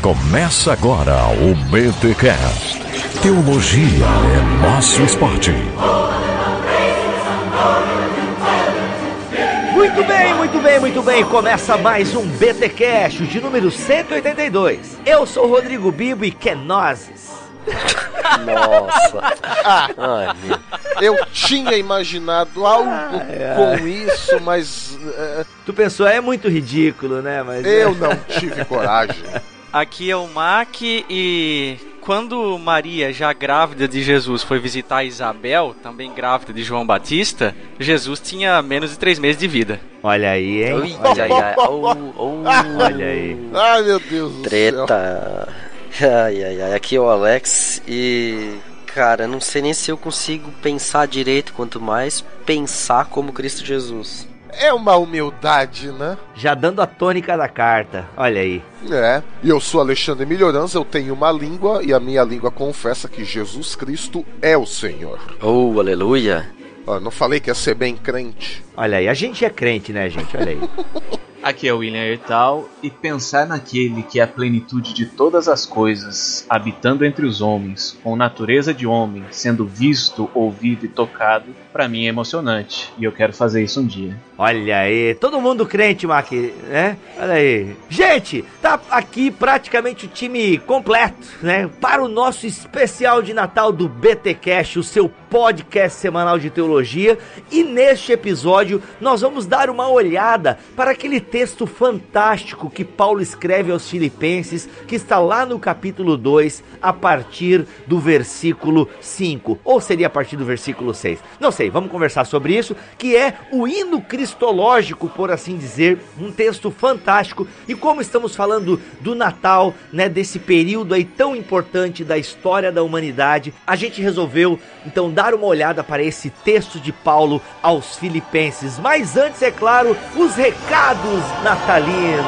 Começa agora o BTCast. Teologia é nosso esporte. Muito bem. Começa mais um BTCast, de número 182. Eu sou o Rodrigo Bibo e Kenoses. Nossa. Ai, eu tinha imaginado algo com isso, mas... Tu pensou, é muito ridículo, né? Mas eu não tive coragem. Aqui é o Mac e... Quando Maria, já grávida de Jesus, foi visitar Isabel, também grávida de João Batista, Jesus tinha menos de 3 meses de vida. Olha aí, hein? Olha aí. Ai, meu Deus do céu. Treta. Ai. Aqui é o Alex e... Cara, não sei nem se eu consigo pensar direito, quanto mais pensar como Cristo Jesus. É uma humildade, né? Já dando a tônica da carta, olha aí. E eu sou Alexandre Melhoranza, eu tenho uma língua e a minha língua confessa que Jesus Cristo é o Senhor. Oh, aleluia. Não falei que ia ser bem crente? Olha aí, a gente é crente, né, gente? Olha aí. Aqui é o William Hertal, e pensar naquele que é a plenitude de todas as coisas, habitando entre os homens, com natureza de homem, sendo visto, ouvido e tocado, pra mim é emocionante, e eu quero fazer isso um dia. Olha aí, todo mundo crente, Mac, né? Olha aí. Gente, tá aqui praticamente o time completo, né? Para o nosso especial de Natal do BTcast, o seu podcast semanal de teologia. E neste episódio, nós vamos dar uma olhada para aquele texto fantástico que Paulo escreve aos Filipenses, que está lá no capítulo 2, a partir do versículo 5. Ou seria a partir do versículo 6. Não sei, vamos conversar sobre isso, que é o hino cristológico, por assim dizer, um texto fantástico. E como estamos falando do Natal, né, desse período aí tão importante da história da humanidade, a gente resolveu, então, dar uma olhada para esse texto de Paulo aos Filipenses. Mas antes, é claro, os recados natalinos.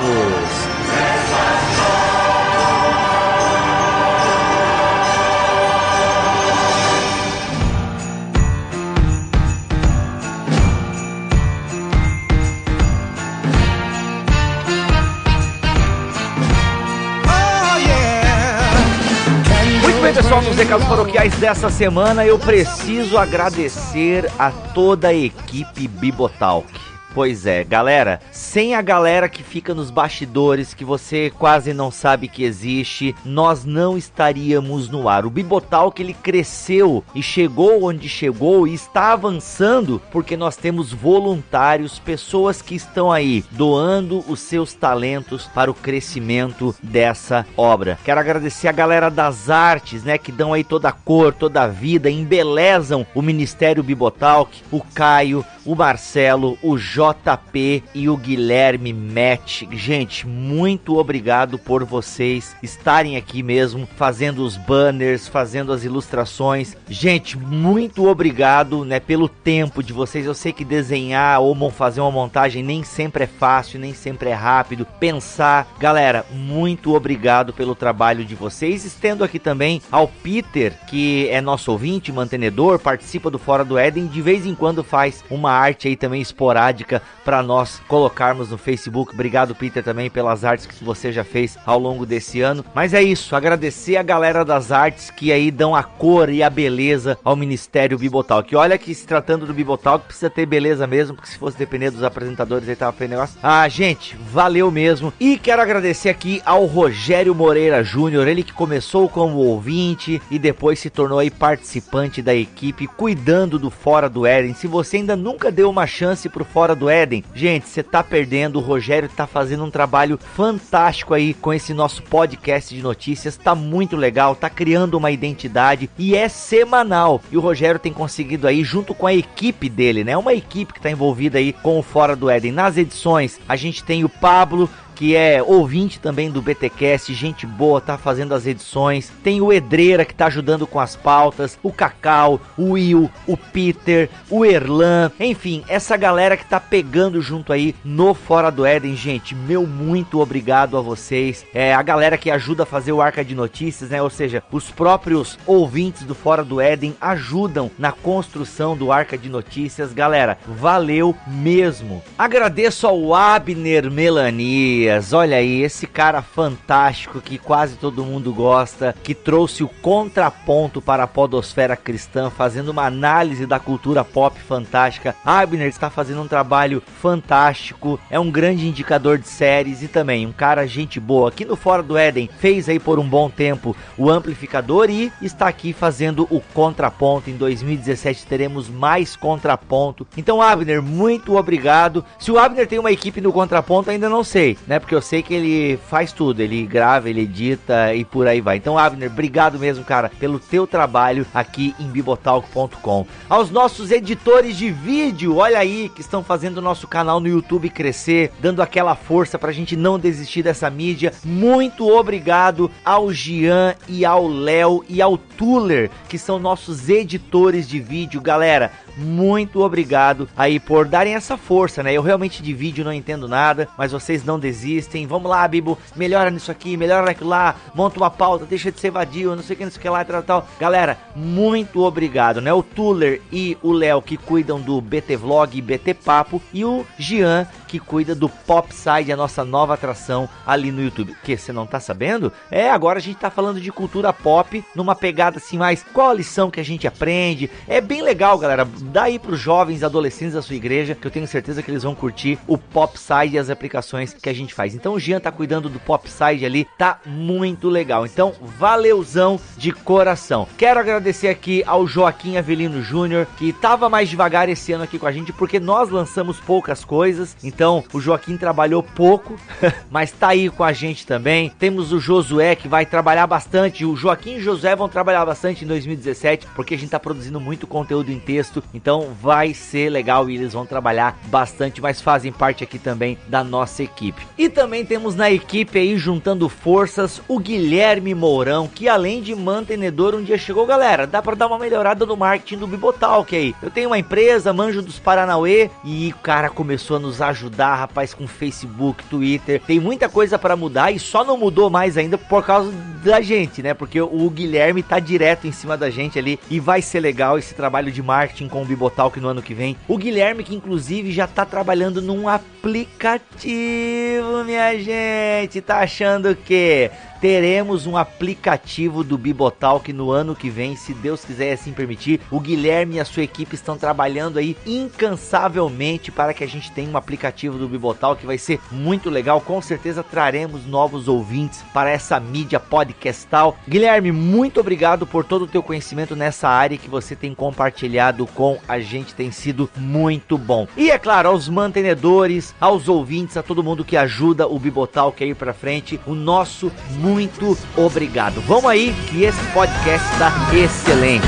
Pessoal, nos recados paroquiais dessa semana eu preciso agradecer a toda a equipe Bibotalk. Pois é, galera, sem a galera que fica nos bastidores, que você quase não sabe que existe, nós não estaríamos no ar. O Bibotalk, ele cresceu e chegou onde chegou e está avançando porque nós temos voluntários, pessoas que estão aí doando os seus talentos para o crescimento dessa obra. Quero agradecer a galera das artes, né, que dão aí toda a cor, toda a vida, embelezam o Ministério Bibotalk, o Caio, o Marcelo, o JP e o Guilherme Match. Gente, muito obrigado por vocês estarem aqui mesmo, fazendo os banners, fazendo as ilustrações. Gente, muito obrigado, né, pelo tempo de vocês. Eu sei que desenhar ou fazer uma montagem nem sempre é fácil, nem sempre é rápido. Pensar, galera, muito obrigado pelo trabalho de vocês. Estendo aqui também ao Peter, que é nosso ouvinte, mantenedor, participa do Fora do Éden, de vez em quando faz uma arte aí também esporádica para nós colocarmos no Facebook. Obrigado, Peter, também pelas artes que você já fez ao longo desse ano. Mas é isso, agradecer a galera das artes que aí dão a cor e a beleza ao Ministério Bibotalk. E olha que, se tratando do Bibotalk, precisa ter beleza mesmo, porque se fosse depender dos apresentadores aí tava feio negócio. Gente, valeu mesmo. E quero agradecer aqui ao Rogério Moreira Júnior, ele que começou como ouvinte e depois se tornou aí participante da equipe, cuidando do Fora do Éden. Se você ainda nunca deu uma chance pro Fora do Éden, gente, você tá perdendo. O Rogério tá fazendo um trabalho fantástico aí com esse nosso podcast de notícias, tá muito legal, tá criando uma identidade e é semanal. E o Rogério tem conseguido aí, junto com a equipe dele, né, uma equipe que tá envolvida aí com o Fora do Éden. Nas edições, a gente tem o Pablo, que é ouvinte também do BTcast, gente boa, tá fazendo as edições. Tem o Edreira, que tá ajudando com as pautas, o Cacau, o Will, o Peter, o Erlan, enfim, essa galera que tá pegando junto aí no Fora do Éden. Gente, meu muito obrigado a vocês. A galera que ajuda a fazer o Arca de Notícias, né, ou seja, os próprios ouvintes do Fora do Éden ajudam na construção do Arca de Notícias. Galera, valeu mesmo. Agradeço ao Abner Melania, Elias, olha aí, esse cara fantástico que quase todo mundo gosta, que trouxe o contraponto para a podosfera cristã, fazendo uma análise da cultura pop fantástica. Abner está fazendo um trabalho fantástico, é um grande indicador de séries e também um cara gente boa. Aqui no Fora do Éden fez aí por um bom tempo o amplificador e está aqui fazendo o contraponto. Em 2017 teremos mais contraponto. Então, Abner, muito obrigado. Se o Abner tem uma equipe no contraponto, ainda não sei, né? Porque eu sei que ele faz tudo, ele grava, ele edita e por aí vai. Então, Abner, obrigado mesmo, cara, pelo teu trabalho aqui em bibotalk.com. Aos nossos editores de vídeo, olha aí, que estão fazendo o nosso canal no YouTube crescer, dando aquela força pra gente não desistir dessa mídia. Muito obrigado ao Gian e ao Léo e ao Tuller, que são nossos editores de vídeo. Galera, muito obrigado aí por darem essa força, né? Eu realmente de vídeo não entendo nada, mas vocês não desistem. Vamos lá, Bibo, melhora nisso aqui, melhora naquilo lá, monta uma pauta, deixa de ser vadio, não sei o que lá, tal. Galera, muito obrigado, né? O Tuller e o Léo que cuidam do BT Vlog e BT Papo, e o Gian que cuida do Popside, a nossa nova atração ali no YouTube. Que você não tá sabendo? Agora a gente tá falando de cultura pop numa pegada assim mais, qual a lição que a gente aprende? É bem legal, galera. Dá aí pros jovens, adolescentes da sua igreja, que eu tenho certeza que eles vão curtir o Popside e as aplicações que a gente faz. Então o Gian tá cuidando do Popside ali, tá muito legal. Então, valeuzão de coração. Quero agradecer aqui ao Joaquim Avelino Júnior, que tava mais devagar esse ano aqui com a gente, porque nós lançamos poucas coisas. Então, o Joaquim trabalhou pouco, mas tá aí com a gente também. Temos o Josué, que vai trabalhar bastante. O Joaquim e o Josué vão trabalhar bastante em 2017, porque a gente tá produzindo muito conteúdo em texto. Então vai ser legal e eles vão trabalhar bastante, mas fazem parte aqui também da nossa equipe. E também temos na equipe aí, juntando forças, o Guilherme Mourão, que além de mantenedor, um dia chegou, galera, dá pra dar uma melhorada no marketing do Bibotalk aí. Eu tenho uma empresa, manjo dos Paranauê, e o cara começou a nos ajudar, rapaz, com Facebook, Twitter. Tem muita coisa pra mudar e só não mudou mais ainda por causa da gente, né? Porque o Guilherme tá direto em cima da gente ali e vai ser legal esse trabalho de marketing com o Bibotalk no ano que vem. O Guilherme, que inclusive já tá trabalhando num aplicativo, minha gente. Tá achando que teremos um aplicativo do Bibotalk no ano que vem, se Deus quiser assim permitir. O Guilherme e a sua equipe estão trabalhando aí incansavelmente para que a gente tenha um aplicativo do Bibotalk, que vai ser muito legal. Com certeza traremos novos ouvintes para essa mídia podcastal. Guilherme, muito obrigado por todo o teu conhecimento nessa área que você tem compartilhado com a gente, tem sido muito bom. E é claro, aos mantenedores, aos ouvintes, a todo mundo que ajuda o Bibotalk a ir pra frente, o nosso muito obrigado. Vamos aí, que esse podcast está excelente.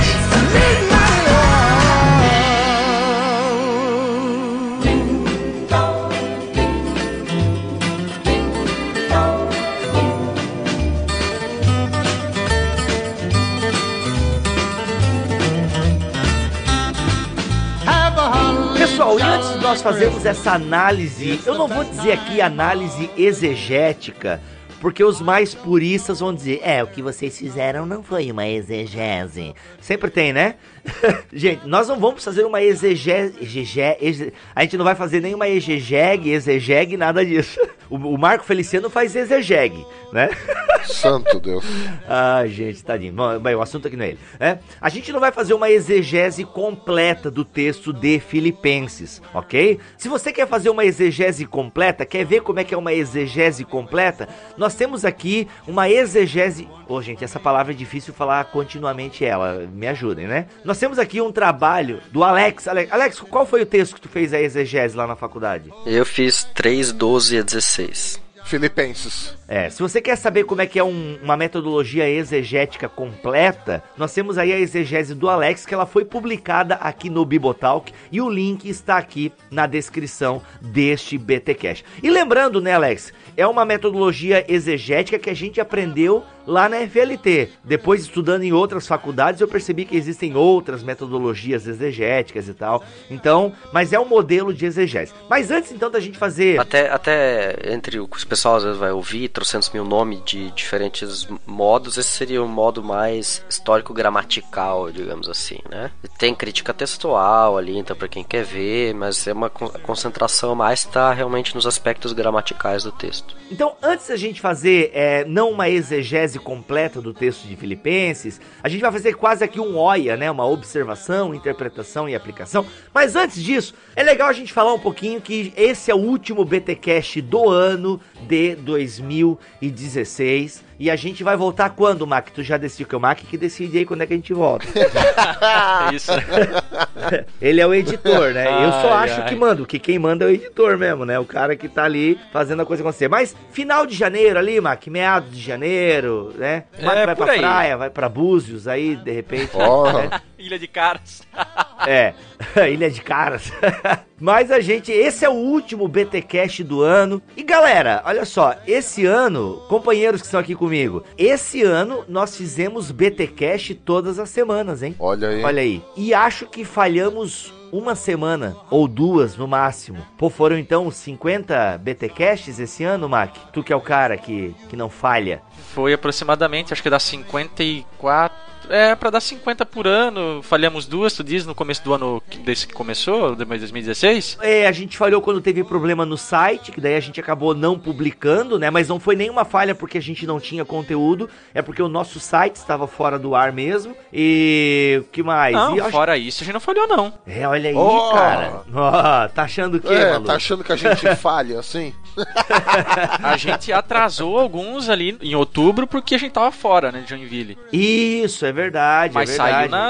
Pessoal, e antes de nós fazermos essa análise, eu não vou dizer aqui análise exegética, porque os mais puristas vão dizer, o que vocês fizeram não foi uma exegese. Sempre tem, né? Gente, nós não vamos fazer uma exegese, a gente não vai fazer nenhuma exegeg, nada disso. O Marco Feliciano faz exegeg, né? Santo Deus. Ah, gente, tadinho. Bem, o assunto aqui não é ele, né? A gente não vai fazer uma exegese completa do texto de Filipenses, ok? Se você quer fazer uma exegese completa, quer ver como é que é uma exegese completa, nós temos aqui uma exegese... gente, essa palavra é difícil falar continuamente ela, me ajudem, né? Nós temos aqui um trabalho do Alex. Alex, qual foi o texto que tu fez a exegese lá na faculdade? Eu fiz 3:12 a 16. Filipenses. Se você quer saber como é que é uma metodologia exegética completa, nós temos aí a exegese do Alex, que ela foi publicada aqui no Bibotalk, e o link está aqui na descrição deste BTcast. E lembrando, né, Alex, é uma metodologia exegética que a gente aprendeu lá na FLT. Depois, estudando em outras faculdades, eu percebi que existem outras metodologias exegéticas e tal. Então, mas é um modelo de exegese. Mas antes, então, da gente fazer... Até entre o que o pessoal às vezes vai ouvir, 300.000 nomes de diferentes modos, esse seria um modo mais histórico-gramatical, digamos assim, né? Tem crítica textual ali, então, pra quem quer ver, mas é uma concentração mais tá realmente nos aspectos gramaticais do texto. Então, antes da gente fazer, não uma exegese completa do texto de Filipenses, a gente vai fazer quase aqui um OIA, né? Uma observação, interpretação e aplicação. Mas antes disso, é legal a gente falar um pouquinho que esse é o último BTcast do ano de 2016. E a gente vai voltar quando, Mac? Tu já decidiu que é o Mac que decide aí quando é que a gente volta. Isso. Ele é o editor, né? Eu só acho que mando, que quem manda é o editor mesmo, né? O cara que tá ali fazendo a coisa acontecer. Mas final de janeiro ali, Mac, meados de janeiro, né? O Mac vai pra praia, vai pra Búzios aí, de repente. Né? Ilha de Caras. Ilha de Caras. Mas esse é o último BTcast do ano. E galera, olha só, esse ano, companheiros que estão aqui comigo, esse ano nós fizemos BTcast todas as semanas, hein? Olha aí. E acho que falhamos uma semana, ou duas no máximo. Pô, foram então 50 BTcasts esse ano, Mac? Tu que é o cara que não falha. Foi aproximadamente, acho que dá 54... pra dar 50 por ano, falhamos 2, tu diz, no começo do ano desse que começou, de 2016? A gente falhou quando teve problema no site, que daí a gente acabou não publicando, né? Mas não foi nenhuma falha porque a gente não tinha conteúdo, é porque o nosso site estava fora do ar mesmo. E o que mais? Não, fora isso a gente não falhou não. Olha aí, cara. Tá achando o quê, Malu? Tá achando que a gente falha, assim? A gente atrasou alguns ali em outubro porque a gente tava fora, né, de Joinville. Isso, é verdade. Mas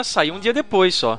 saiu um dia depois só.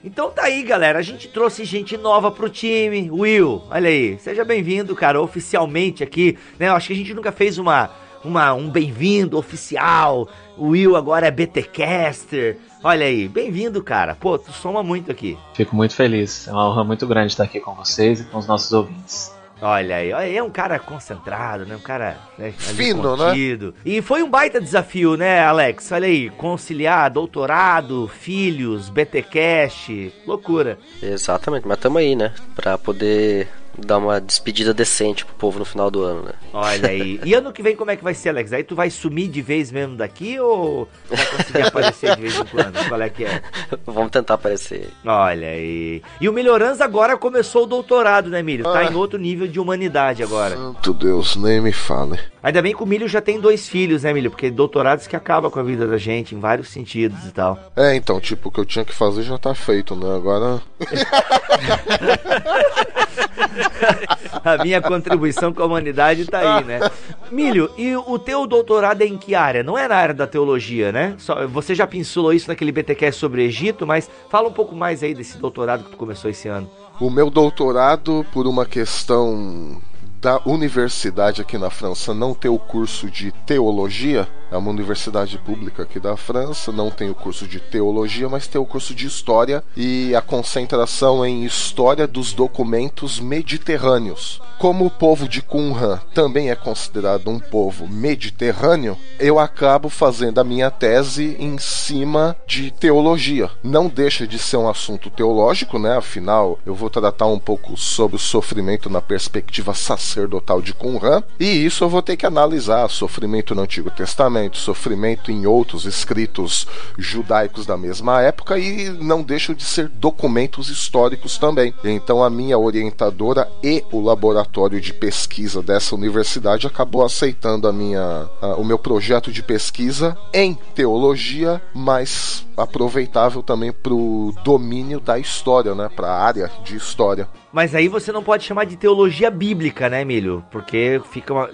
Então tá aí, galera. A gente trouxe gente nova pro time. Will, olha aí. Seja bem-vindo, cara, oficialmente aqui, né? Eu acho que a gente nunca fez um bem-vindo oficial. O Will agora é BTcaster. Olha aí, bem-vindo, cara. Pô, tu soma muito aqui. Fico muito feliz. É uma honra muito grande estar aqui com vocês e com os nossos ouvintes. Olha aí, é um cara concentrado, né? Um cara fino, contido, né? E foi um baita desafio, né, Alex? Olha aí, conciliar doutorado, filhos, BTcast, loucura. Exatamente, mas tamo aí, né? Pra poder dar uma despedida decente pro povo no final do ano, né? Olha aí. E ano que vem como é que vai ser, Alex? Aí tu vai sumir de vez mesmo daqui ou vai conseguir aparecer de vez em quando? Qual é que é? Vamos tentar aparecer. Olha aí. E o Melhorança agora começou o doutorado, né, Milho? Tá em outro nível de humanidade agora. Santo Deus, nem me fale. Ainda bem que o Milho já tem 2 filhos, né, Milho? Porque doutorados que acaba com a vida da gente em vários sentidos e tal. Então, tipo, o que eu tinha que fazer já tá feito, né? Agora... A minha contribuição com a humanidade tá aí, né? Milho, e o teu doutorado é em que área? Não é na área da teologia, né? Você já pincelou isso naquele BTcast sobre Egito, mas fala um pouco mais aí desse doutorado que tu começou esse ano. O meu doutorado, por uma questão da universidade aqui na França, não ter o curso de teologia, é uma universidade pública aqui da França, não tem o curso de teologia, mas tem o curso de história e a concentração em história dos documentos mediterrâneos. Como o povo de Qumran também é considerado um povo mediterrâneo, eu acabo fazendo a minha tese em cima de teologia. Não deixa de ser um assunto teológico, né? Afinal, eu vou tratar um pouco sobre o sofrimento na perspectiva sacerdotal de Qumran, e isso eu vou ter que analisar: sofrimento no Antigo Testamento, sofrimento em outros escritos judaicos da mesma época, e não deixam de ser documentos históricos também. Então a minha orientadora e o laboratório de pesquisa dessa universidade acabou aceitando o meu projeto de pesquisa em teologia, mas aproveitável também para o domínio da história, né? Para a área de história. Mas aí você não pode chamar de teologia bíblica, né, Milho? Porque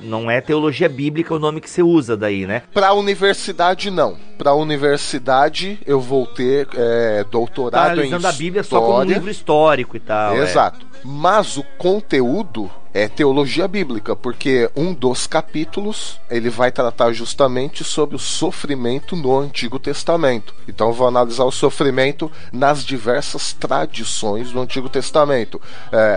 não é teologia bíblica o nome que você usa daí, né? Para a universidade, não. Para a universidade, eu vou ter doutorado em história. a Bíblia só como um livro histórico e tal. Exato. Mas o conteúdo é teologia bíblica, porque um dos capítulos ele vai tratar justamente sobre o sofrimento no Antigo Testamento. Então vou analisar o sofrimento nas diversas tradições do Antigo Testamento,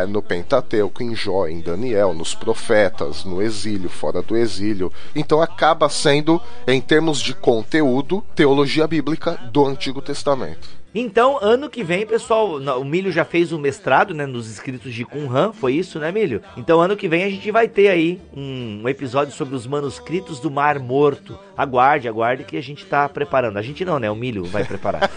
no Pentateuco, em Jó, em Daniel, nos profetas, no exílio, fora do exílio. Então acaba sendo, em termos de conteúdo, teologia bíblica do Antigo Testamento. Então, ano que vem, pessoal, o Milho já fez o mestrado, né, nos escritos de Qumran, foi isso, né, Milho? Então, ano que vem a gente vai ter aí um episódio sobre os manuscritos do Mar Morto. Aguarde que a gente tá preparando. A gente não, né, o Milho vai preparar.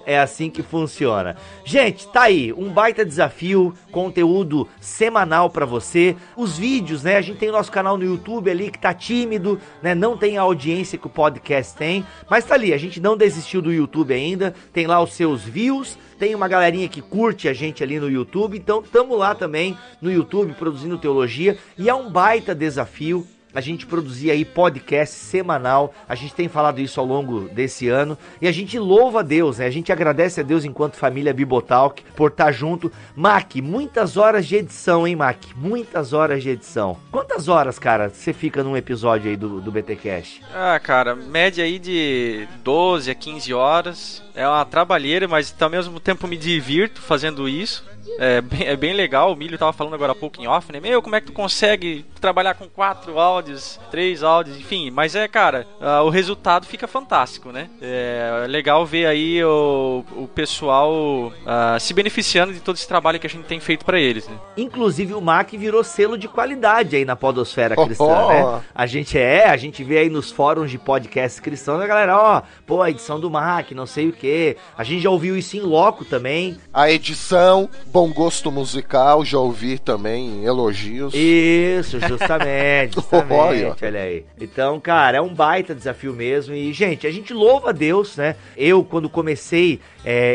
É assim que funciona. Gente, tá aí, um baita desafio, conteúdo semanal pra você. Os vídeos, né, a gente tem o nosso canal no YouTube ali que tá tímido, né, não tem a audiência que o podcast tem, mas tá ali, a gente não desistiu do YouTube ainda, tem lá os seus views, tem uma galerinha que curte a gente ali no YouTube, então tamo lá também no YouTube produzindo teologia, e é um baita desafio a gente produzir aí podcast semanal. A gente tem falado isso ao longo desse ano e a gente louva a Deus, né? A gente agradece a Deus enquanto família Bibotalk por estar junto. Mac, muitas horas de edição, hein, Mac? Muitas horas de edição. Quantas horas, cara, você fica num episódio aí do BTcast? Ah, cara, média aí de 12 a 15 horas. É uma trabalheira, mas ao mesmo tempo me divirto fazendo isso. É bem legal. O Milho tava falando agora há pouco em off, né? Meu, como é que tu consegue trabalhar com 4 áudios, 3 áudios, enfim. Mas cara, o resultado fica fantástico, né? É legal ver aí o pessoal se beneficiando de todo esse trabalho que a gente tem feito pra eles, né? Inclusive o Mac virou selo de qualidade aí na podosfera cristã, né? A gente vê aí nos fóruns de podcast cristão, a galera, a edição do Mac, não sei o que. A gente já ouviu isso em loco também. A edição, bom gosto musical, já ouvi também elogios. Isso, justamente, olha aí. Então, cara, é um baita desafio mesmo. E, gente, a gente louva a Deus, né? Eu, quando comecei,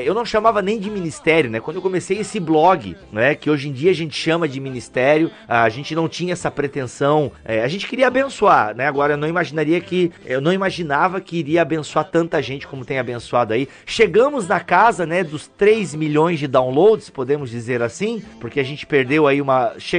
eu não chamava nem de ministério, né? Quando eu comecei esse blog, né? Que hoje em dia a gente chama de ministério, a gente não tinha essa pretensão. A gente queria abençoar, né? Agora, eu não imaginava que iria abençoar tanta gente como tem abençoado aí. Chegamos na casa, né, dos 3 milhões de downloads, podemos dizer assim, porque a gente perdeu aí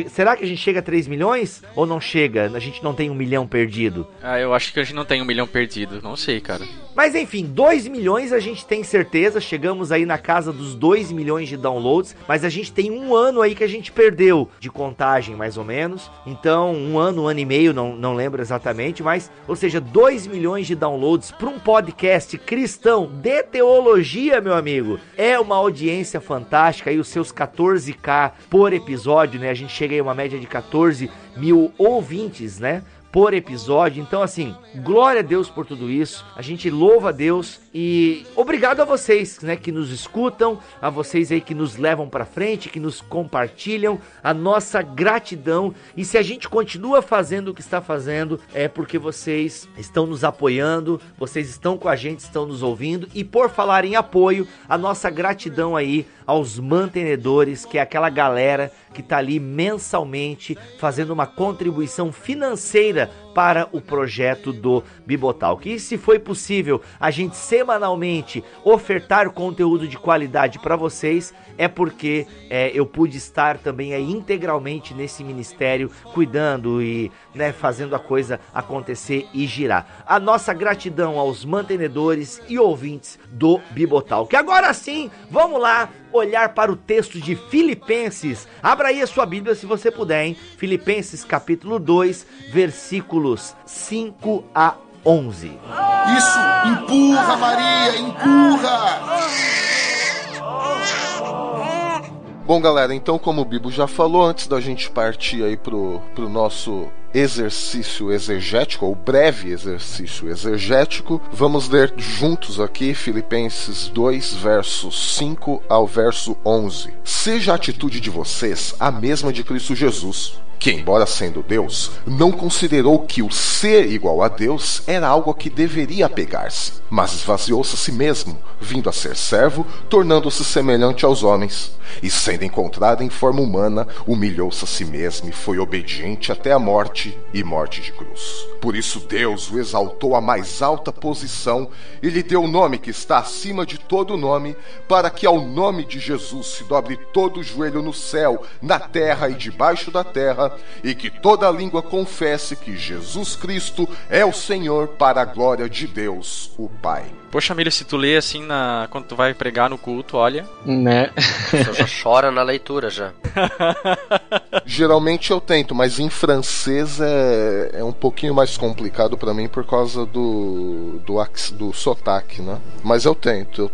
será que a gente chega a 3 milhões? Ou não chega? A gente não tem 1 milhão perdido? Eu acho que a gente não tem 1 milhão perdido, não sei, cara. Mas enfim, 2 milhões a gente tem certeza, chegamos aí na casa dos 2 milhões de downloads, mas a gente tem um ano aí que a gente perdeu de contagem, mais ou menos. Então, um ano e meio, não lembro exatamente, mas, ou seja, 2 milhões de downloads para um podcast cristão de teologia, meu amigo. É uma audiência fantástica, aí os seus 14k por episódio, né? A gente chega aí a uma média de 14 mil ouvintes, né? Por episódio. Então, assim, glória a Deus por tudo isso. A gente louva a Deus e obrigado a vocês, né, que nos escutam, a vocês aí que nos levam pra frente, que nos compartilham, a nossa gratidão. E se a gente continua fazendo o que está fazendo, é porque vocês estão nos apoiando, vocês estão com a gente, estão nos ouvindo. E por falar em apoio, a nossa gratidão aí aos mantenedores, que é aquela galera que tá ali mensalmente fazendo uma contribuição financeira para o projeto do Bibotalk. E se foi possível a gente semanalmente ofertar conteúdo de qualidade para vocês, é porque eu pude estar também aí integralmente nesse ministério, cuidando e, né, fazendo a coisa acontecer e girar. A nossa gratidão aos mantenedores e ouvintes do Bibotalk. Agora sim, vamos lá olhar para o texto de Filipenses. Abra aí a sua Bíblia se você puder, hein? Filipenses capítulo 2, versículos 5 a 11. Isso, empurra, Maria, empurra! Bom, galera, então como o Bibo já falou, antes da gente partir aí pro nosso exercício exegético, ou breve exercício exegético, vamos ler juntos aqui Filipenses 2, versos 5 ao verso 11. Seja a atitude de vocês a mesma de Cristo Jesus, que, embora sendo Deus, não considerou que o ser igual a Deus era algo a que deveria apegar-se, mas esvaziou-se a si mesmo, vindo a ser servo, tornando-se semelhante aos homens. E sendo encontrado em forma humana, humilhou-se a si mesmo e foi obediente até a morte e morte de cruz. Por isso Deus o exaltou à mais alta posição e lhe deu o nome que está acima de todo nome, para que ao nome de Jesus se dobre todo o joelho no céu, na terra e debaixo da terra, e que toda língua confesse que Jesus Cristo é o Senhor, para a glória de Deus, o Pai. Poxa, Milho, se tu lê assim quando tu vai pregar no culto, olha... Né? Você já chora na leitura, já. Geralmente eu tento, mas em francês é um pouquinho mais complicado pra mim por causa do sotaque, né? Mas eu tento.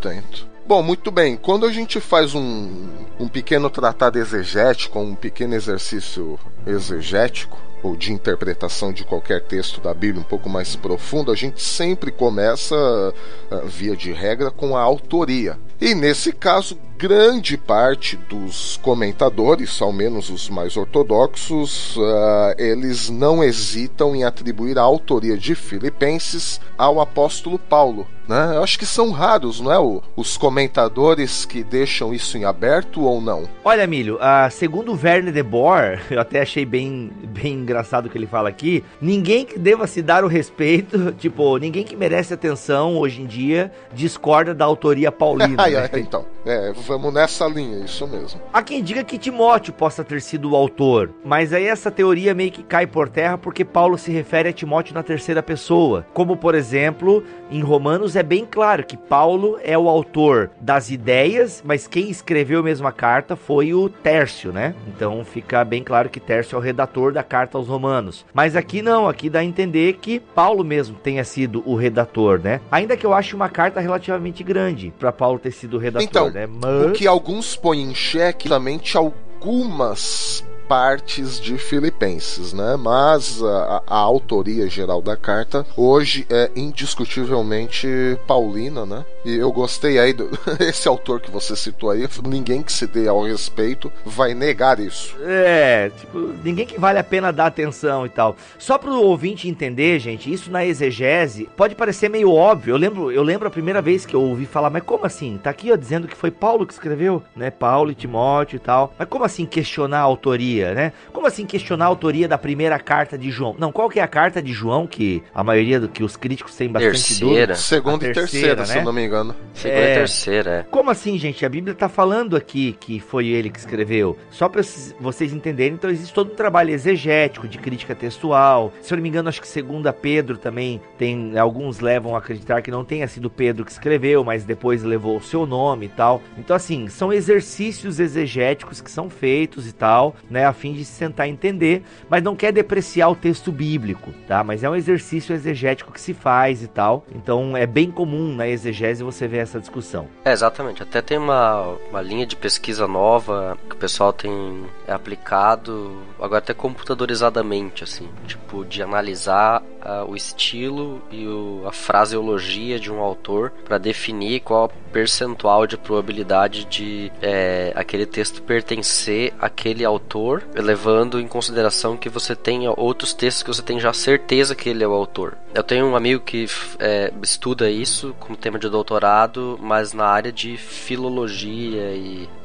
Bom, muito bem. Quando a gente faz um pequeno tratado exegético, um pequeno exercício exegético, ou de interpretação de qualquer texto da Bíblia um pouco mais profundo, a gente sempre começa, via de regra, com a autoria. E nesse caso, grande parte dos comentadores, ao menos os mais ortodoxos, eles não hesitam em atribuir a autoria de Filipenses ao apóstolo Paulo. Né? Eu acho que são raros, não é? Os comentadores que deixam isso em aberto ou não. Olha, Milho, segundo Werner de Boer, eu até achei bem engraçado o que ele fala aqui, ninguém que deva se dar o respeito, tipo, ninguém que merece atenção hoje em dia discorda da autoria paulina. Né? Então, vamos nessa linha, isso mesmo. Há quem diga que Timóteo possa ter sido o autor, mas aí essa teoria meio que cai por terra porque Paulo se refere a Timóteo na terceira pessoa, como por exemplo, em Romanos é bem claro que Paulo é o autor das ideias, mas quem escreveu mesmo a carta foi o Tércio, né? Então fica bem claro que Tércio é o redator da carta aos Romanos. Mas aqui não, aqui dá a entender que Paulo mesmo tenha sido o redator, né? Ainda que eu ache uma carta relativamente grande para Paulo ter sido o redator, então, né? Mas... o que alguns põem em xeque, somente algumas partes de Filipenses, né? Mas a autoria geral da carta hoje é indiscutivelmente paulina, né? E eu gostei aí esse autor que você citou aí, ninguém que se dê ao respeito vai negar isso. Ninguém que vale a pena dar atenção e tal. Só pro ouvinte entender, gente, isso na exegese pode parecer meio óbvio. Eu lembro a primeira vez que eu ouvi falar, mas como assim? Tá aqui, ó, dizendo que foi Paulo que escreveu, né? Paulo e Timóteo e tal. Mas como assim questionar a autoria? Né? Como assim questionar a autoria da primeira carta de João? Não, qual que é a carta de João que a maioria que os críticos têm bastante dúvida? Segunda e terceira, né? Se eu não me engano. Segunda e terceira, Como assim, gente? A Bíblia tá falando aqui que foi ele que escreveu. Só pra vocês entenderem, então existe todo um trabalho exegético, de crítica textual. Se eu não me engano, acho que segunda Pedro também tem, alguns levam a acreditar que não tenha sido Pedro que escreveu, mas depois levou o seu nome e tal. Então assim, são exercícios exegéticos que são feitos e tal, né? A fim de se tentar entender, mas não quer depreciar o texto bíblico, tá? Mas é um exercício exegético que se faz e tal, então é bem comum na exegese você ver essa discussão. Exatamente, até tem uma linha de pesquisa nova que o pessoal tem aplicado, agora até computadorizadamente, assim, tipo, de analisar o estilo e a fraseologia de um autor para definir qual o percentual de probabilidade de aquele texto pertencer àquele autor, levando em consideração que você tenha outros textos que você tem já certeza que ele é o autor. Eu tenho um amigo que estuda isso como tema de doutorado, mas na área de filologia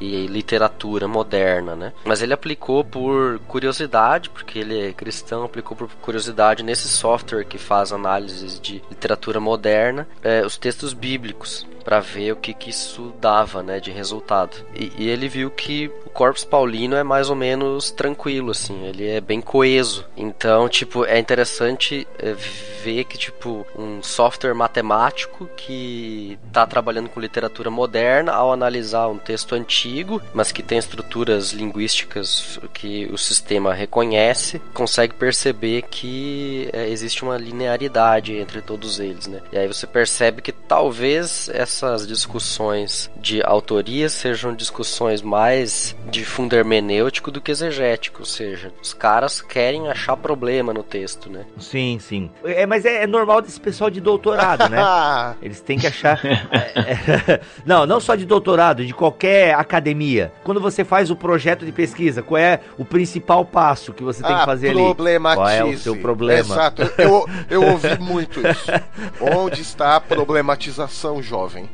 e literatura moderna, né? Mas ele aplicou por curiosidade, porque ele é cristão, aplicou por curiosidade nesse software que faz análises de literatura moderna, os textos bíblicos, para ver o que isso dava, né, de resultado. E ele viu que o Corpus Paulino é mais ou menos tranquilo, assim, ele é bem coeso. Então, tipo, é interessante ver que, tipo, um software matemático que tá trabalhando com literatura moderna, ao analisar um texto antigo, mas que tem estruturas linguísticas que o sistema reconhece, consegue perceber que existe uma linearidade entre todos eles, né? E aí você percebe que talvez essas discussões de autoria sejam discussões mais de fundo hermenêutico do que exegético, ou seja, os caras querem achar problema no texto, né? Sim, sim. mas é normal desse pessoal de doutorado, né? Eles têm que achar... Não só de doutorado, de qualquer academia. Quando você faz o projeto de pesquisa, qual é o principal passo que você tem que fazer ali? Problematize. Qual é o seu problema? Exato, eu ouvi muito isso. Onde está a problematização, jovem?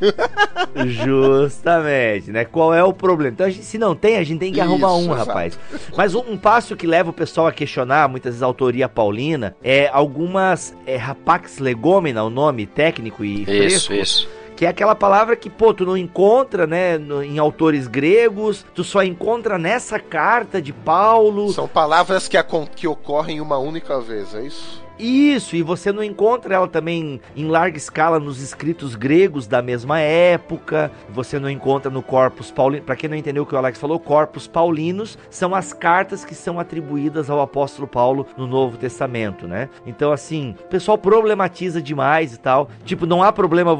Justamente, né? Qual é o problema? Então, se não tem, a gente tem que arrumar um, exato. rapaz. Mas um passo que leva o pessoal a questionar, muitas vezes, a autoria paulina, é algumas... rapax legomena, o nome técnico e fresco. Isso. Que é aquela palavra que, tu não encontra, né, em autores gregos, tu só encontra nessa carta de Paulo. São palavras que ocorrem uma única vez, é isso? Isso, e você não encontra ela também em larga escala nos escritos gregos da mesma época, você não encontra no Corpus Paulinos. Para quem não entendeu o que o Alex falou, Corpus Paulinos são as cartas que são atribuídas ao apóstolo Paulo no Novo Testamento, né? Então, assim, o pessoal problematiza demais e tal, tipo, não há problema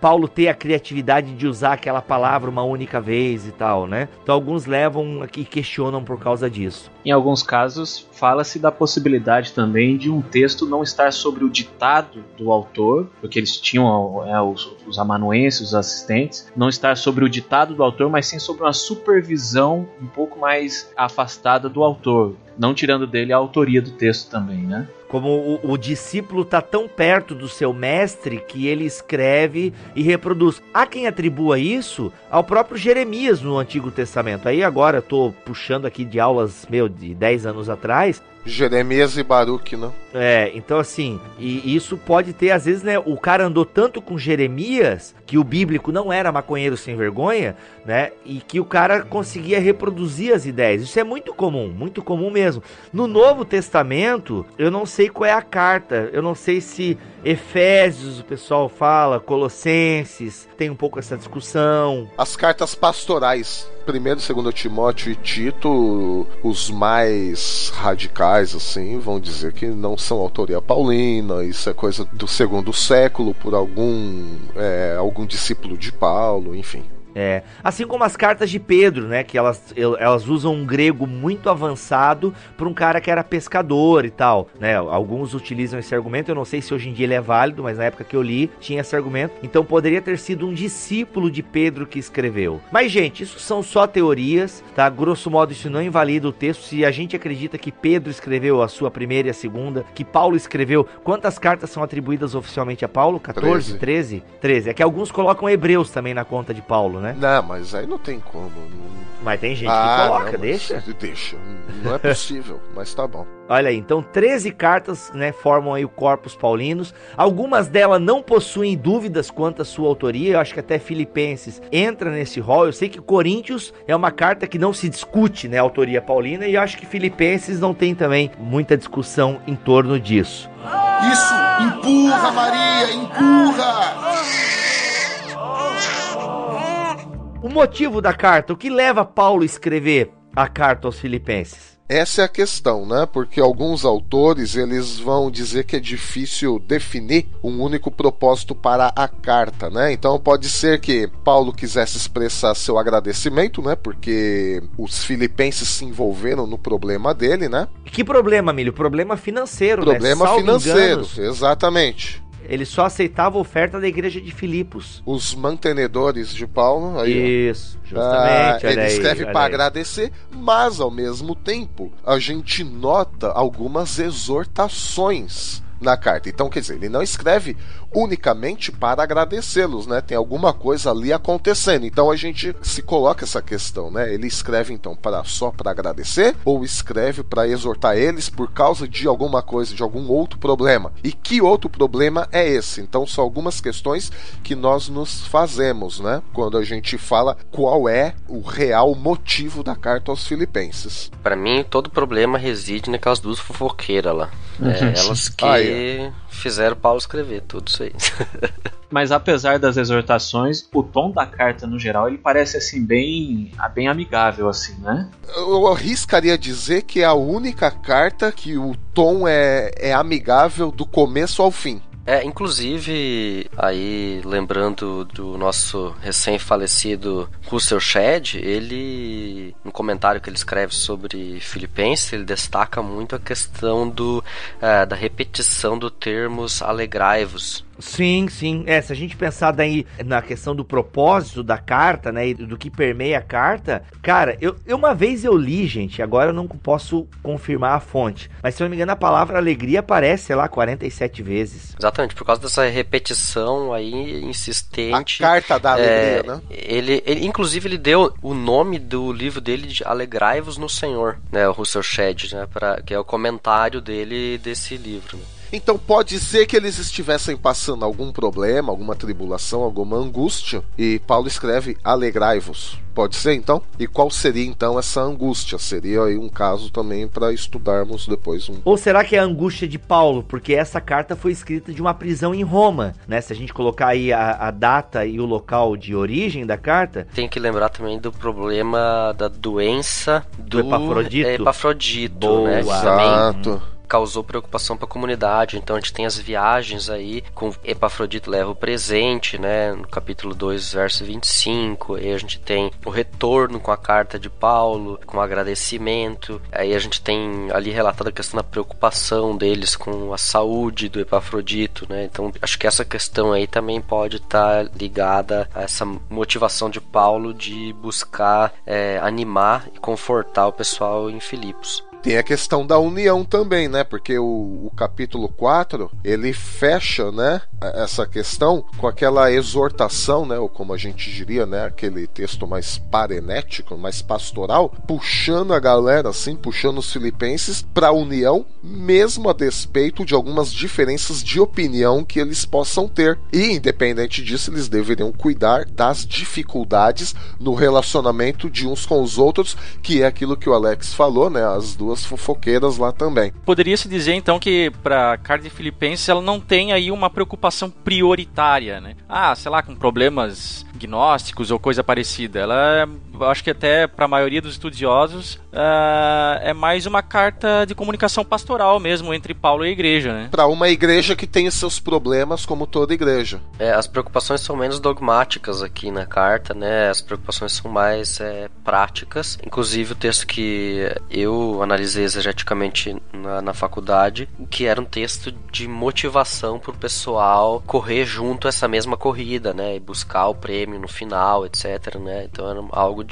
Paulo ter a criatividade de usar aquela palavra uma única vez e tal, né? Então alguns levam e questionam por causa disso. Em alguns casos, fala-se da possibilidade também de um texto não estar sobre o ditado do autor, porque eles tinham os amanuenses, os assistentes, não estar sobre o ditado do autor, mas sim sobre uma supervisão um pouco mais afastada do autor, não tirando dele a autoria do texto também, né? Como o discípulo está tão perto do seu mestre que ele escreve e reproduz. Há quem atribua isso ao próprio Jeremias no Antigo Testamento. Aí agora eu tô puxando aqui de aulas, de 10 anos atrás. Jeremias e Baruque, né? Então assim, e isso pode ter, às vezes, né, o cara andou tanto com Jeremias, que o bíblico não era maconheiro sem vergonha, né, e que o cara conseguia reproduzir as ideias. Isso é muito comum mesmo. No Novo Testamento, eu não sei qual é a carta, eu não sei se Efésios o pessoal fala, Colossenses, tem um pouco essa discussão. As cartas pastorais, 1º e 2º Timóteo e Tito, os mais radicais, assim, vão dizer que não são autoria paulina, isso é coisa do 2º século, por algum discípulo de Paulo, enfim. Assim como as cartas de Pedro, né, que elas usam um grego muito avançado para um cara que era pescador e tal, né, alguns utilizam esse argumento, eu não sei se hoje em dia ele é válido, mas na época que eu li, tinha esse argumento, então poderia ter sido um discípulo de Pedro que escreveu. Mas, gente, isso são só teorias, tá, grosso modo isso não invalida o texto. Se a gente acredita que Pedro escreveu a sua primeira e a segunda, que Paulo escreveu, quantas cartas são atribuídas oficialmente a Paulo? 14? 13? É que alguns colocam Hebreus também na conta de Paulo, né? Não, mas aí não tem como. Mas tem gente que coloca, não, deixa. Não é possível, mas tá bom. Olha aí, então 13 cartas, né, formam aí o Corpus Paulinos. Algumas delas não possuem dúvidas quanto à sua autoria. Eu acho que até Filipenses entra nesse rol. Eu sei que Coríntios é uma carta que não se discute, né, a autoria paulina. E eu acho que Filipenses não tem também muita discussão em torno disso. Isso, empurra, Maria, empurra! O motivo da carta, o que leva Paulo a escrever a carta aos Filipenses? Essa é a questão, né? Porque alguns autores, eles vão dizer que é difícil definir um único propósito para a carta, né? Então pode ser que Paulo quisesse expressar seu agradecimento, né? Porque os filipenses se envolveram no problema dele, né? Que problema, Milho? Problema financeiro, problema né? Salvo financeiro, enganos, exatamente. Ele só aceitava a oferta da igreja de Filipos. Os mantenedores de Paulo. Aí, isso, justamente. Ele escreve para agradecer, mas ao mesmo tempo a gente nota algumas exortações na carta. Então, quer dizer, ele não escreve unicamente para agradecê-los, né? Tem alguma coisa ali acontecendo. Então a gente se coloca essa questão, né? Ele escreve então só para agradecer ou escreve para exortar eles por causa de alguma coisa, de algum outro problema? E que outro problema é esse? Então são algumas questões que nós nos fazemos, né? Quando a gente fala qual é o real motivo da carta aos Filipenses. Para mim, todo problema reside naquelas duas fofoqueiras lá. Elas que fizeram Paulo escrever tudo isso aí. Mas apesar das exortações, o tom da carta no geral, ele parece assim bem amigável assim, né? Eu arriscaria dizer que é a única carta que o tom é amigável do começo ao fim. Inclusive, aí lembrando do nosso recém-falecido Russell Shedd, ele, no comentário que ele escreve sobre Filipenses, ele destaca muito a questão da repetição do termos alegrai-vos. Sim. Se a gente pensar daí na questão do propósito da carta, né, e do que permeia a carta, cara, uma vez eu li, gente, agora eu não posso confirmar a fonte, mas se eu não me engano a palavra alegria aparece, sei lá, 47 vezes. Exatamente, por causa dessa repetição aí insistente. A carta da alegria, né? Ele, inclusive, ele deu o nome do livro dele de Alegrai-vos no Senhor, né, o Russell Shedd, né, que é o comentário dele desse livro, né? Então pode ser que eles estivessem passando algum problema, alguma tribulação, alguma angústia, e Paulo escreve alegrai-vos. Pode ser então? E qual seria então essa angústia? Seria aí um caso também para estudarmos depois. Ou será que é a angústia de Paulo? Porque essa carta foi escrita de uma prisão em Roma, né? Se a gente colocar aí a data e o local de origem da carta. Tem que lembrar também do problema da doença do Epafrodito. Boa. Né? Exato. Causou preocupação para a comunidade. Então a gente tem as viagens aí com Epafrodito leva o presente, né, no capítulo 2, verso 25. Aí a gente tem o retorno com a carta de Paulo, com agradecimento. Aí a gente tem ali relatada a questão da preocupação deles com a saúde do Epafrodito, né? Então acho que essa questão aí também pode estar ligada a essa motivação de Paulo de buscar animar e confortar o pessoal em Filipos. Tem a questão da união também, né? Porque o capítulo 4, ele fecha, né, essa questão com aquela exortação, né, ou como a gente diria, né, aquele texto mais parenético, mais pastoral, puxando a galera, assim, puxando os filipenses para a união, mesmo a despeito de algumas diferenças de opinião que eles possam ter. E, independente disso, eles deveriam cuidar das dificuldades no relacionamento de uns com os outros, que é aquilo que o Alex falou, né, as duas fofoqueiras lá também. Poderia-se dizer então que para a carta de Filipenses ela não tem aí uma preocupação prioritária, né? Sei lá, com problemas gnósticos ou coisa parecida. Ela, eu acho que até para a maioria dos estudiosos é mais uma carta de comunicação pastoral mesmo entre Paulo e a igreja, né? Para uma igreja que tem os seus problemas, como toda igreja. As preocupações são menos dogmáticas aqui na carta, né? As preocupações são mais práticas. Inclusive o texto que eu analisei exegeticamente na faculdade, que era um texto de motivação para o pessoal correr junto a essa mesma corrida, né? E buscar o prêmio no final, etc, né? Então era algo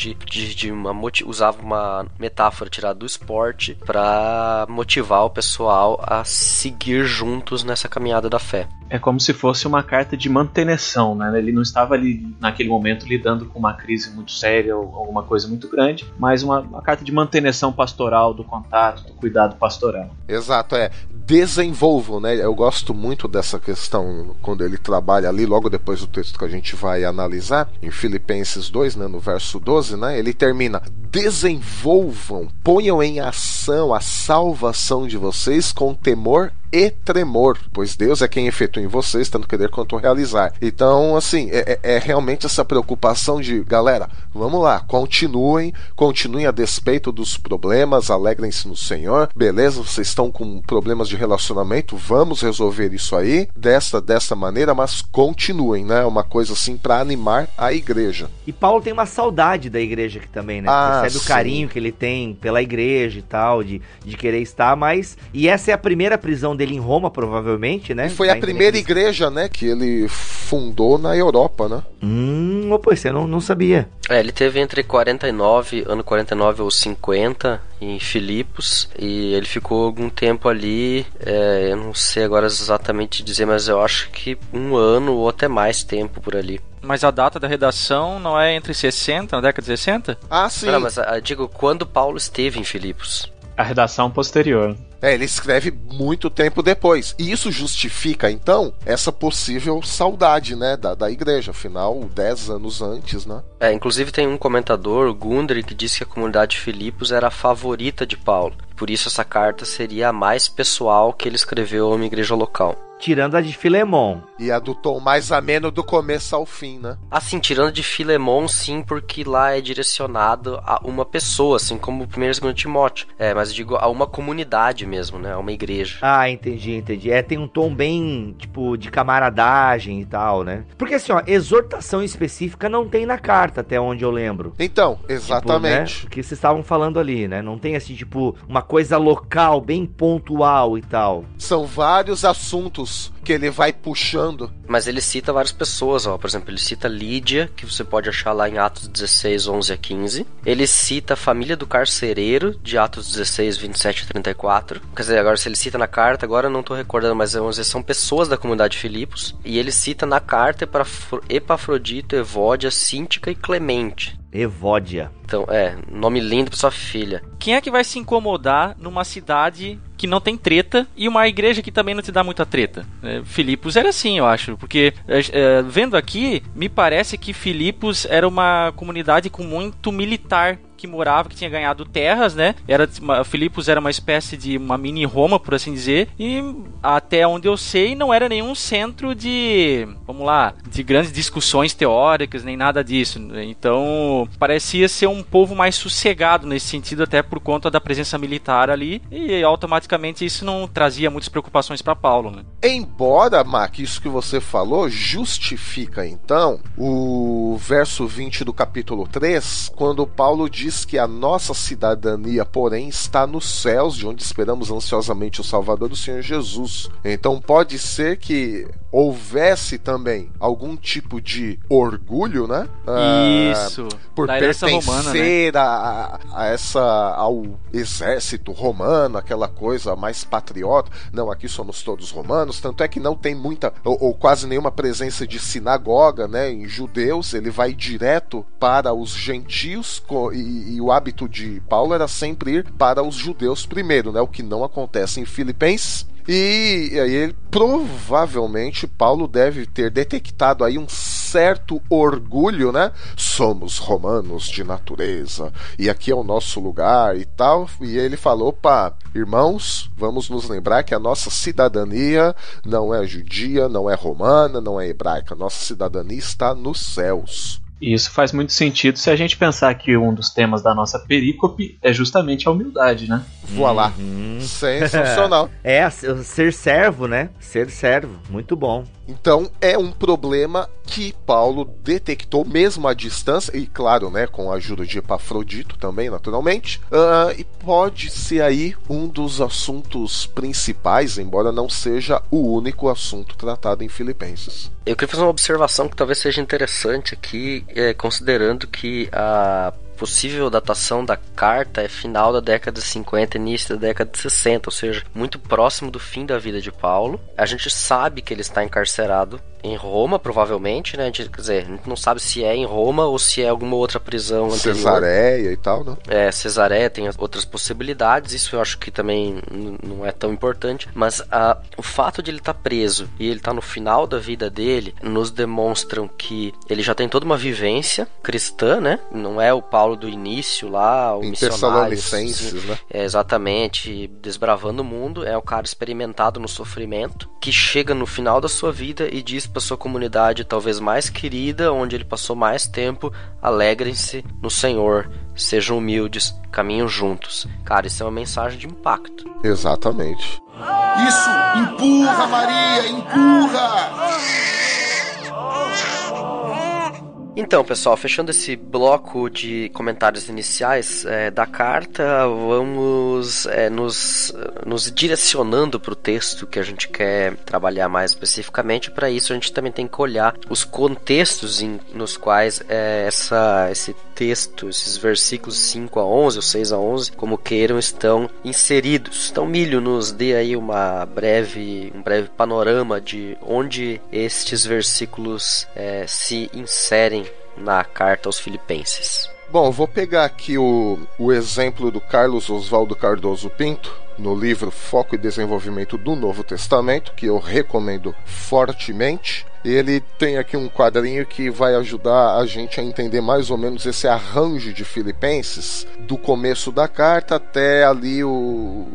usava uma metáfora tirada do esporte para motivar o pessoal a seguir juntos nessa caminhada da fé. É como se fosse uma carta de manutenção, né? Ele não estava ali naquele momento lidando com uma crise muito séria ou alguma coisa muito grande, mas uma carta de manutenção pastoral, do contato, do cuidado pastoral. Exato, desenvolvam, né? Eu gosto muito dessa questão quando ele trabalha ali, logo depois do texto que a gente vai analisar, em Filipenses 2, né, no verso 12, né? Ele termina: desenvolvam, ponham em ação a salvação de vocês com temor e tremor, pois Deus é quem efetua em vocês, tanto querer quanto realizar. Então, assim, é realmente essa preocupação de, galera, vamos lá, continuem a despeito dos problemas, alegrem-se no Senhor, beleza, vocês estão com problemas de relacionamento, vamos resolver isso aí, dessa maneira, mas continuem, né, uma coisa assim para animar a igreja. E Paulo tem uma saudade da igreja aqui também, né, percebe o carinho que ele tem pela igreja e tal, de querer estar, e essa é a primeira prisão dele em Roma, provavelmente, né? E foi a primeira igreja, né, que ele fundou na Europa, né? Pois eu não sabia. Ele teve entre ano 49 ou 50 em Filipos, e ele ficou algum tempo ali, eu não sei agora exatamente dizer, mas eu acho que 1 ano ou até mais tempo por ali. Mas a data da redação não é entre 60, na década de 60? Sim. Não, mas digo, quando Paulo esteve em Filipos. A redação posterior. Ele escreve muito tempo depois. E isso justifica, então, essa possível saudade, né, da igreja. Afinal, 10 anos antes, né? Inclusive tem um comentador, Gundry, que disse que a comunidade de Filipos era a favorita de Paulo. Por isso essa carta seria a mais pessoal que ele escreveu a uma igreja local. Tirando a de Filemon. E a do tom mais ameno do começo ao fim, né? Assim, tirando de Filemon, sim, porque lá é direcionado a uma pessoa, assim como o 1º e 2º Timóteo. Mas eu digo a uma comunidade mesmo, né? A uma igreja. Ah, entendi. Tem um tom bem, tipo, de camaradagem e tal, né? Porque assim, ó, exortação específica não tem na carta, até onde eu lembro. Então, exatamente. Tipo, né? O que vocês estavam falando ali, né? Não tem assim, tipo, uma coisa local, bem pontual e tal. São vários assuntos que ele vai puxando. Mas ele cita várias pessoas, ó. Por exemplo, ele cita Lídia, que você pode achar lá em Atos 16, 11 a 15. Ele cita a família do carcereiro, de Atos 16, 27 a 34. Quer dizer, agora se ele cita na carta, agora eu não tô recordando, mas vamos dizer, são pessoas da comunidade de Filipos. E ele cita na carta para Epafrodito, Evódia, Síntica e Clemente. Evódia. Então, nome lindo pra sua filha. Quem é que vai se incomodar numa cidade que não tem treta e uma igreja que também não te dá muita treta? Filipos era assim, eu acho, porque vendo aqui, me parece que Filipos era uma comunidade com muito militar que morava, que tinha ganhado terras, né? Filipos era uma espécie de uma mini Roma, por assim dizer, e até onde eu sei, não era nenhum centro de, de grandes discussões teóricas, nem nada disso. Então, parecia ser um povo mais sossegado nesse sentido, até por conta da presença militar ali, e automaticamente isso não trazia muitas preocupações para Paulo, né? Embora, Mac, isso que você falou justifica, então, o verso 20 do capítulo 3, quando Paulo diz que a nossa cidadania, porém, está nos céus, de onde esperamos ansiosamente o Salvador, do Senhor Jesus. Então pode ser que houvesse também algum tipo de orgulho, né? Isso. Por da pertencer romana, né? ao exército romano, aquela coisa mais patriota. Não, aqui somos todos romanos. Tanto é que não tem muita ou quase nenhuma presença de sinagoga, né? Em judeus, ele vai direto para os gentios e o hábito de Paulo era sempre ir para os judeus primeiro, né? O que não acontece em Filipenses. E aí, provavelmente, Paulo deve ter detectado aí um certo orgulho, né? Somos romanos de natureza, e aqui é o nosso lugar e tal. E ele falou: opa, irmãos, vamos nos lembrar que a nossa cidadania não é judia, não é romana, não é hebraica. Nossa cidadania está nos céus. E isso faz muito sentido se a gente pensar que um dos temas da nossa perícope é justamente a humildade, né? Voilá. Sensacional. Ser servo, né? Ser servo. Muito bom. Então é um problema que Paulo detectou mesmo à distância, e claro, né, com a ajuda de Epafrodito também, naturalmente, e pode ser aí um dos assuntos principais, embora não seja o único assunto tratado em Filipenses. Eu queria fazer uma observação que talvez seja interessante aqui, considerando que a possível datação da carta é final da década de 50, início da década de 60, ou seja, muito próximo do fim da vida de Paulo. A gente sabe que ele está encarcerado em Roma, provavelmente, né? Quer dizer, a gente não sabe se é em Roma ou se é alguma outra prisão anterior. Cesareia e tal, né? Cesareia tem outras possibilidades, isso eu acho que também não é tão importante, mas o fato de ele estar preso e ele estar no final da vida dele, nos demonstram que ele já tem toda uma vivência cristã, né? Não é o Paulo do início lá, o missionário, assim, né? Exatamente, desbravando o mundo, é o cara experimentado no sofrimento, que chega no final da sua vida e diz para sua comunidade talvez mais querida, onde ele passou mais tempo: alegrem-se no Senhor, sejam humildes, caminhem juntos. Cara, isso é uma mensagem de impacto. Exatamente. Isso, empurra, Maria, empurra! Então, pessoal, fechando esse bloco de comentários iniciais da carta, vamos nos direcionando para o texto que a gente quer trabalhar mais especificamente. Para isso, a gente também tem que olhar os contextos nos quais esse texto, esses versículos 5 a 11 ou 6 a 11, como queiram, estão inseridos. Então, Milho, nos dê aí um breve panorama de onde estes versículos se inserem na carta aos Filipenses. Bom, eu vou pegar aqui o exemplo do Carlos Oswaldo Cardoso Pinto, no livro Foco e Desenvolvimento do Novo Testamento, que eu recomendo fortemente. Ele tem aqui um quadrinho que vai ajudar a gente a entender mais ou menos esse arranjo de Filipenses, do começo da carta até ali o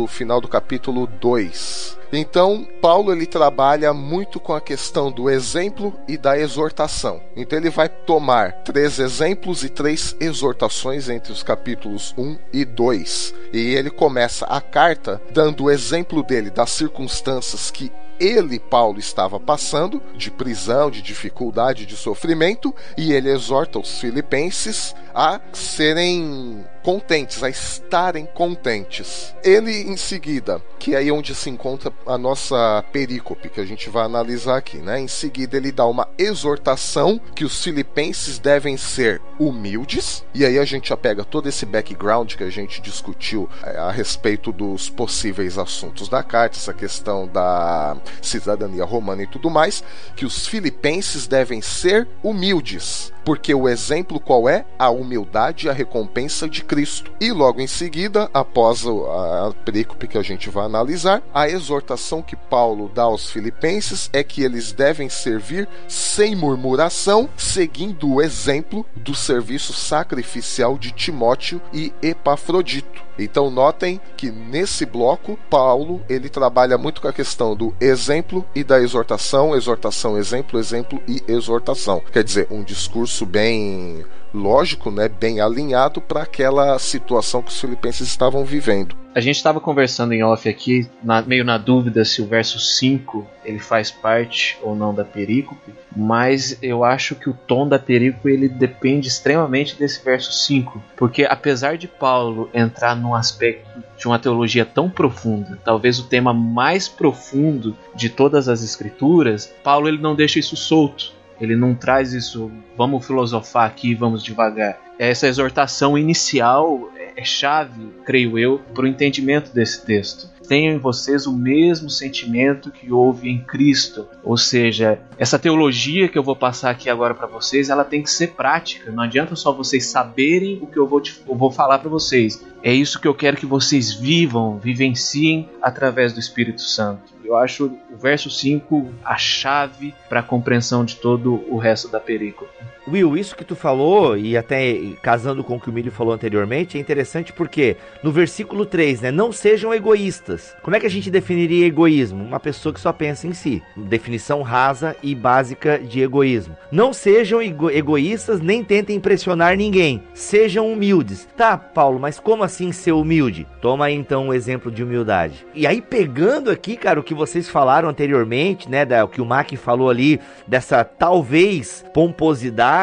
final do capítulo 2. Então, Paulo ele trabalha muito com a questão do exemplo e da exortação. Então ele vai tomar 3 exemplos e 3 exortações entre os capítulos 1 e 2. E ele começa a carta dando o exemplo dele das circunstâncias que ele, Paulo, estava passando, de prisão, de dificuldade, de sofrimento, e ele exorta os filipenses a serem contentes, a estarem contentes. Ele, em seguida, que é aí onde se encontra a nossa perícope, que a gente vai analisar aqui, né? Em seguida, ele dá uma exortação que os filipenses devem ser humildes, e aí a gente já pega todo esse background que a gente discutiu a respeito dos possíveis assuntos da carta, essa questão da cidadania romana e tudo mais, que os filipenses devem ser humildes, porque o exemplo qual é? A humildade e a recompensa de Cristo. E logo em seguida, após a perícope que a gente vai analisar, a exortação que Paulo dá aos filipenses é que eles devem servir sem murmuração, seguindo o exemplo do serviço sacrificial de Timóteo e Epafrodito. Então notem que nesse bloco, Paulo ele trabalha muito com a questão do exemplo e da exortação, exemplo e exortação. Quer dizer, um discurso bem lógico, né, bem alinhado para aquela situação que os filipenses estavam vivendo. A gente estava conversando em off aqui, meio na dúvida se o verso 5 ele faz parte ou não da perícope, mas eu acho que o tom da perícope ele depende extremamente desse verso 5, porque apesar de Paulo entrar num aspecto de uma teologia tão profunda, talvez o tema mais profundo de todas as escrituras, Paulo ele não deixa isso solto. Ele não traz isso, vamos filosofar aqui, vamos devagar. Essa exortação inicial é chave, creio eu, para o entendimento desse texto. Tenham em vocês o mesmo sentimento que houve em Cristo. Ou seja, essa teologia que eu vou passar aqui agora para vocês, ela tem que ser prática. Não adianta só vocês saberem o que eu vou falar para vocês. É isso que eu quero que vocês vivenciem através do Espírito Santo. Eu acho o verso 5 a chave para a compreensão de todo o resto da perícope. Will, isso que tu falou, e até casando com o que o Milho falou anteriormente, é interessante porque no versículo 3, né, não sejam egoístas. Como é que a gente definiria egoísmo? Uma pessoa que só pensa em si. Definição rasa e básica de egoísmo. Não sejam egoístas, nem tentem impressionar ninguém. Sejam humildes. Tá, Paulo, mas como assim ser humilde? Toma aí então um exemplo de humildade. E aí pegando aqui, cara, o que vocês falaram anteriormente, né, o que o Mac falou ali, dessa talvez pomposidade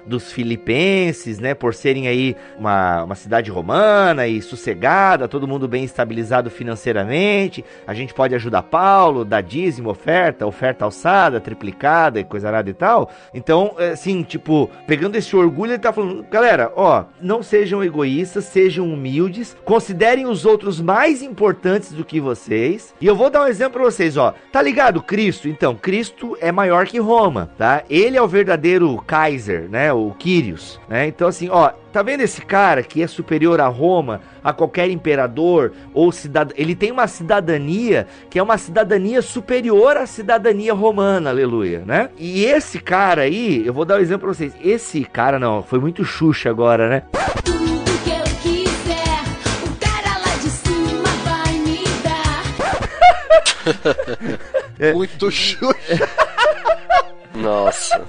dos filipenses, né, por serem aí uma cidade romana e sossegada, todo mundo bem estabilizado financeiramente, a gente pode ajudar Paulo, dar dízimo, oferta alçada, triplicada e coisa arada e tal. Então, assim, tipo, pegando esse orgulho, ele tá falando, galera, ó, não sejam egoístas, sejam humildes, considerem os outros mais importantes do que vocês. E eu vou dar um exemplo pra vocês, ó, tá ligado Cristo? Então, Cristo é maior que Roma, tá? Ele é o verdadeiro Kaiser, né, o Quírios, né? Então assim, ó, tá vendo esse cara que é superior a Roma, a qualquer imperador ou cidadão? Ele tem uma cidadania que é uma cidadania superior à cidadania romana, aleluia, né? E esse cara aí, eu vou dar um exemplo pra vocês. Esse cara, não, foi muito Xuxa agora, né? Tudo que eu quiser, o cara lá de cima vai me dar. Muito Xuxa. Nossa.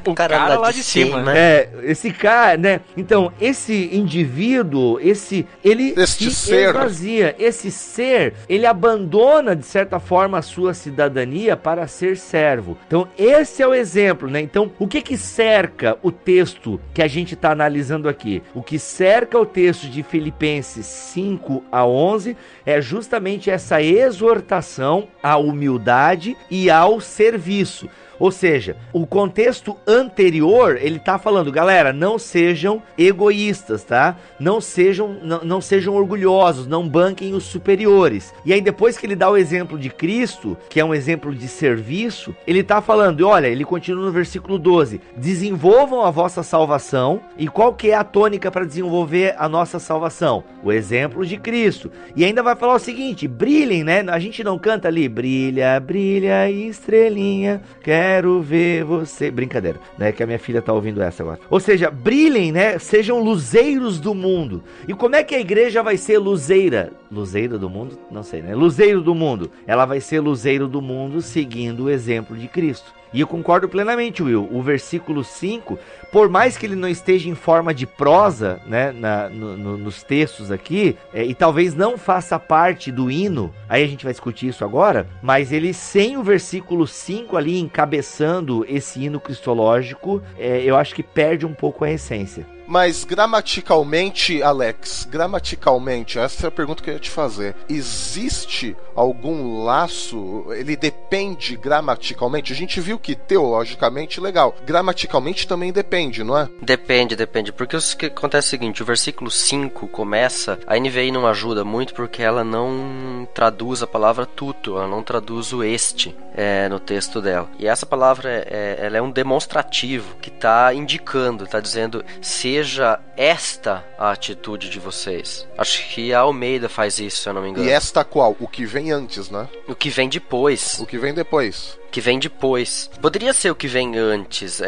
O cara lá de cima, né? É, esse cara, né? Então, esse indivíduo, ele se esvazia. Esse ser, ele abandona, de certa forma, a sua cidadania para ser servo. Então, esse é o exemplo, né? Então, o que cerca o texto que a gente está analisando aqui? O que cerca o texto de Filipenses 5 a 11 é justamente essa exortação à humildade e ao serviço. Ou seja, o contexto anterior, ele tá falando, galera, não sejam egoístas, tá? Não sejam orgulhosos, não banquem os superiores. E aí depois que ele dá o exemplo de Cristo, que é um exemplo de serviço, ele tá falando, olha, ele continua no versículo 12, desenvolvam a vossa salvação. E qual que é a tônica para desenvolver a nossa salvação? O exemplo de Cristo. E ainda vai falar o seguinte, brilhem, né? A gente não canta ali, brilha, brilha, estrelinha, quero ver você. Brincadeira, né? Que a minha filha tá ouvindo essa agora. Ou seja, brilhem, né? Sejam luzeiros do mundo. E como é que a igreja vai ser luzeira? Luzeira do mundo? Não sei, né? Luzeiro do mundo. Ela vai ser luzeiro do mundo seguindo o exemplo de Cristo. E eu concordo plenamente, Will. O versículo 5, por mais que ele não esteja em forma de prosa, né, nos textos aqui, e talvez não faça parte do hino, aí a gente vai discutir isso agora, mas ele sem o versículo 5 ali encabeçando esse hino cristológico, eu acho que perde um pouco a essência. Mas gramaticalmente, Alex, essa é a pergunta que eu ia te fazer. Existe algum laço? Ele depende gramaticalmente? A gente viu que teologicamente, legal. Gramaticalmente também depende, não é? Depende. Porque o que acontece é o seguinte, o versículo 5 começa, a NVI não ajuda muito porque ela não traduz a palavra tudo, ela não traduz o este no texto dela. E essa palavra, ela é um demonstrativo que está indicando, está dizendo, seja esta a atitude de vocês. Acho que a Almeida faz isso, se eu não me engano. E esta qual? O que vem antes, né? O que vem depois. O que vem depois. Que vem depois. Poderia ser o que vem antes,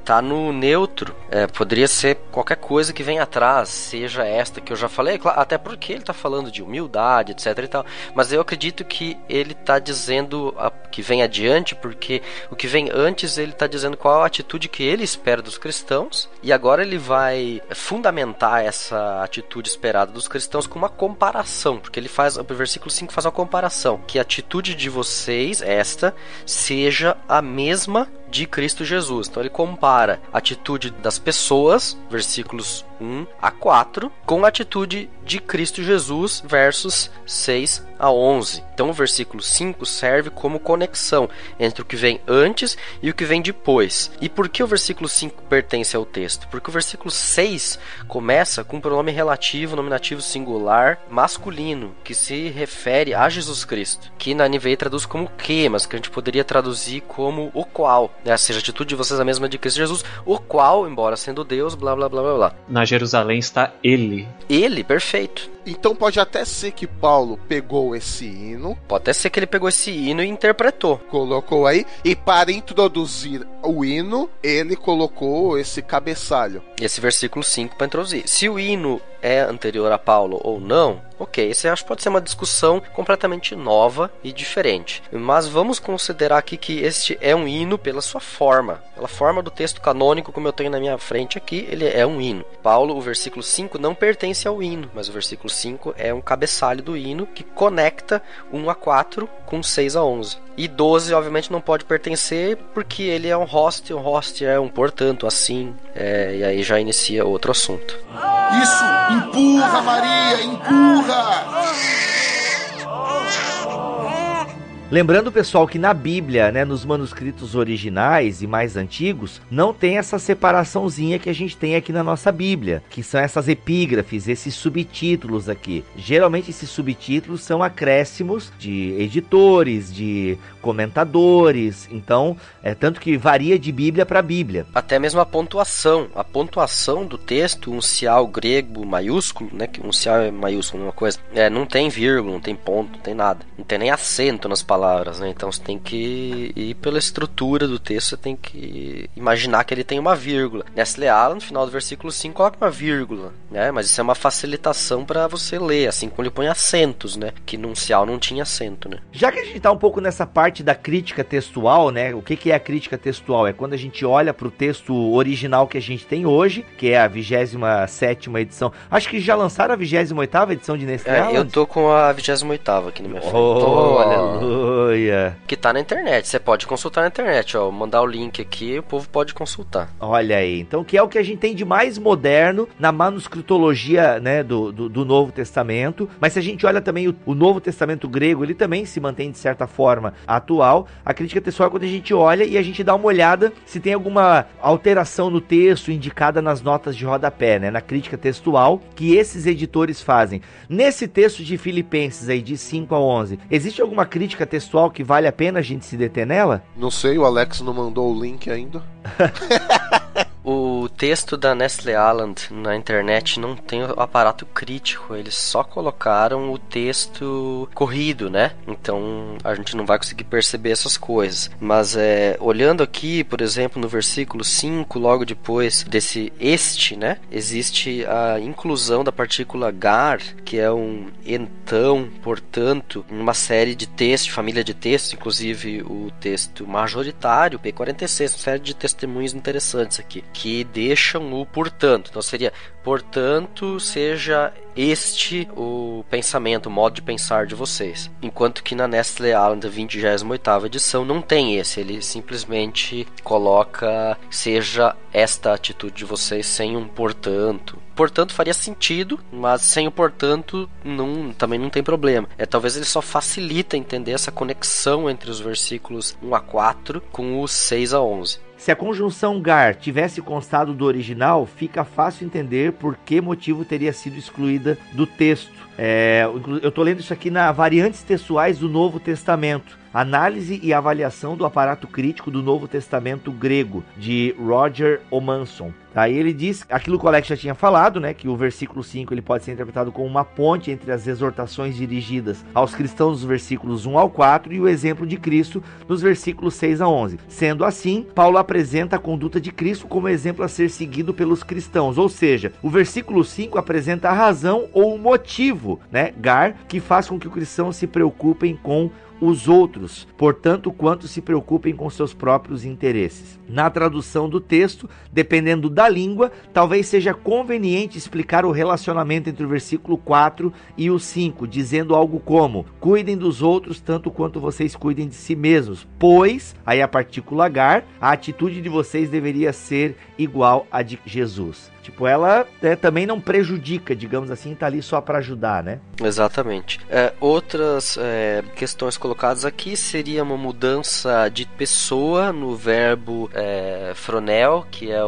tá no neutro, poderia ser qualquer coisa que vem atrás, seja esta que eu já falei, até porque ele tá falando de humildade, etc e tal, mas eu acredito que ele tá dizendo que vem adiante, porque o que vem antes ele tá dizendo qual a atitude que ele espera dos cristãos, e agora ele vai fundamentar essa atitude esperada dos cristãos com uma comparação, porque ele faz, o versículo 5 faz uma comparação, que a atitude de vocês, esta, seja a mesma de Cristo Jesus. Então ele compara a atitude das pessoas, versículos 1 a 4, com a atitude de Cristo Jesus, versos 6 a 11. Então o versículo 5 serve como conexão entre o que vem antes e o que vem depois. E por que o versículo 5 pertence ao texto? Porque o versículo 6 começa com um pronome relativo, nominativo singular, masculino, que se refere a Jesus Cristo, que na NVI traduz como que, mas que a gente poderia traduzir como o qual, né? Ou seja, a atitude de vocês é a mesma de Cristo Jesus, o qual, embora sendo Deus, blá blá blá blá blá. Na Jerusalém está ele. Ele, perfeito. Então pode até ser que Paulo pegou esse hino. Pode até ser que ele pegou esse hino e interpretou. Colocou aí. E para introduzir o hino, ele colocou esse cabeçalho. Esse versículo 5 para introduzir. Se o hino é anterior a Paulo ou não, ok, esse acho que pode ser uma discussão completamente nova e diferente. Mas vamos considerar aqui que este é um hino pela sua forma. Pela forma do texto canônico, como eu tenho na minha frente aqui, ele é um hino. Paulo, o versículo 5 não pertence ao hino, mas o versículo 5 é um cabeçalho do hino que conecta 1 a 4 com 6 a 11. E 12, obviamente, não pode pertencer porque ele é um host é um portanto, assim, e aí já inicia outro assunto. Isso, empurra, Maria, empurra! Lembrando, pessoal, que na Bíblia, né, nos manuscritos originais e mais antigos, não tem essa separaçãozinha que a gente tem aqui na nossa Bíblia, que são essas epígrafes, esses subtítulos aqui. Geralmente esses subtítulos são acréscimos de editores, de comentadores, então, tanto que varia de Bíblia para Bíblia. Até mesmo a pontuação do texto, um uncial grego maiúsculo, né, que um uncial é maiúsculo, uma coisa, não tem vírgula, não tem ponto, não tem nada, não tem nem acento nas palavras, né? Então você tem que ir pela estrutura do texto, você tem que imaginar que ele tem uma vírgula. Nestle Alan, no final do versículo 5, coloca uma vírgula, né? Mas isso é uma facilitação para você ler, assim como ele põe acentos, né? Que no uncial não tinha acento, né? Já que a gente tá um pouco nessa parte da crítica textual, né? O que é a crítica textual? É quando a gente olha pro texto original que a gente tem hoje, que é a 27ª edição. Acho que já lançaram a 28ª edição de Nestle Alan? Eu tô com a 28ª aqui na minha frente. Olha, Olha. Que tá na internet, você pode consultar na internet, ó, mandar o link aqui, o povo pode consultar. Olha aí, então que é o que a gente tem de mais moderno na manuscritologia, né, do Novo Testamento, mas se a gente olha também o Novo Testamento grego, ele também se mantém de certa forma atual. A crítica textual é quando a gente olha e a gente dá uma olhada se tem alguma alteração no texto indicada nas notas de rodapé, né, na crítica textual que esses editores fazem. Nesse texto de Filipenses aí, de 5 a 11, existe alguma crítica textual que vale a pena a gente se deter nela? Não sei, o Alex não mandou o link ainda. O texto da Nestle Aland na internet não tem o aparato crítico, eles só colocaram o texto corrido, né? Então a gente não vai conseguir perceber essas coisas. Mas olhando aqui, por exemplo, no versículo 5, logo depois desse né? Existe a inclusão da partícula gar, que é um então, portanto, numa série de textos, família de textos, inclusive o texto majoritário, P46, uma série de testemunhos interessantes aqui, que deixam o portanto. Então seria, portanto, seja este o pensamento, o modo de pensar de vocês. Enquanto que na Nestle Aland 28ª edição não tem esse, ele simplesmente coloca, seja esta atitude de vocês sem um portanto. Portanto faria sentido, mas sem o portanto também não tem problema. Talvez ele só facilita entender essa conexão entre os versículos 1 a 4 com os 6 a 11. Se a conjunção gar tivesse constado do original, fica fácil entender por que motivo teria sido excluída do texto. Eu estou lendo isso aqui na Variantes Textuais do Novo Testamento. Análise e avaliação do aparato crítico do Novo Testamento grego, de Roger Omanson. Aí ele diz aquilo que o Alex já tinha falado, né, que o versículo 5 ele pode ser interpretado como uma ponte entre as exortações dirigidas aos cristãos dos versículos 1 ao 4 e o exemplo de Cristo nos versículos 6 a 11. Sendo assim, Paulo apresenta a conduta de Cristo como exemplo a ser seguido pelos cristãos, ou seja, o versículo 5 apresenta a razão ou o motivo, né, gar, que faz com que o cristão se preocupem com os outros, portanto, quanto se preocupem com seus próprios interesses. Na tradução do texto, dependendo da língua, talvez seja conveniente explicar o relacionamento entre o versículo 4 e o 5, dizendo algo como: cuidem dos outros tanto quanto vocês cuidem de si mesmos, pois, aí a partícula gar, a atitude de vocês deveria ser igual à de Jesus. Tipo, ela também não prejudica, digamos assim, tá ali só para ajudar, né? Exatamente. Outras questões colocadas aqui seria uma mudança de pessoa no verbo fronel, que é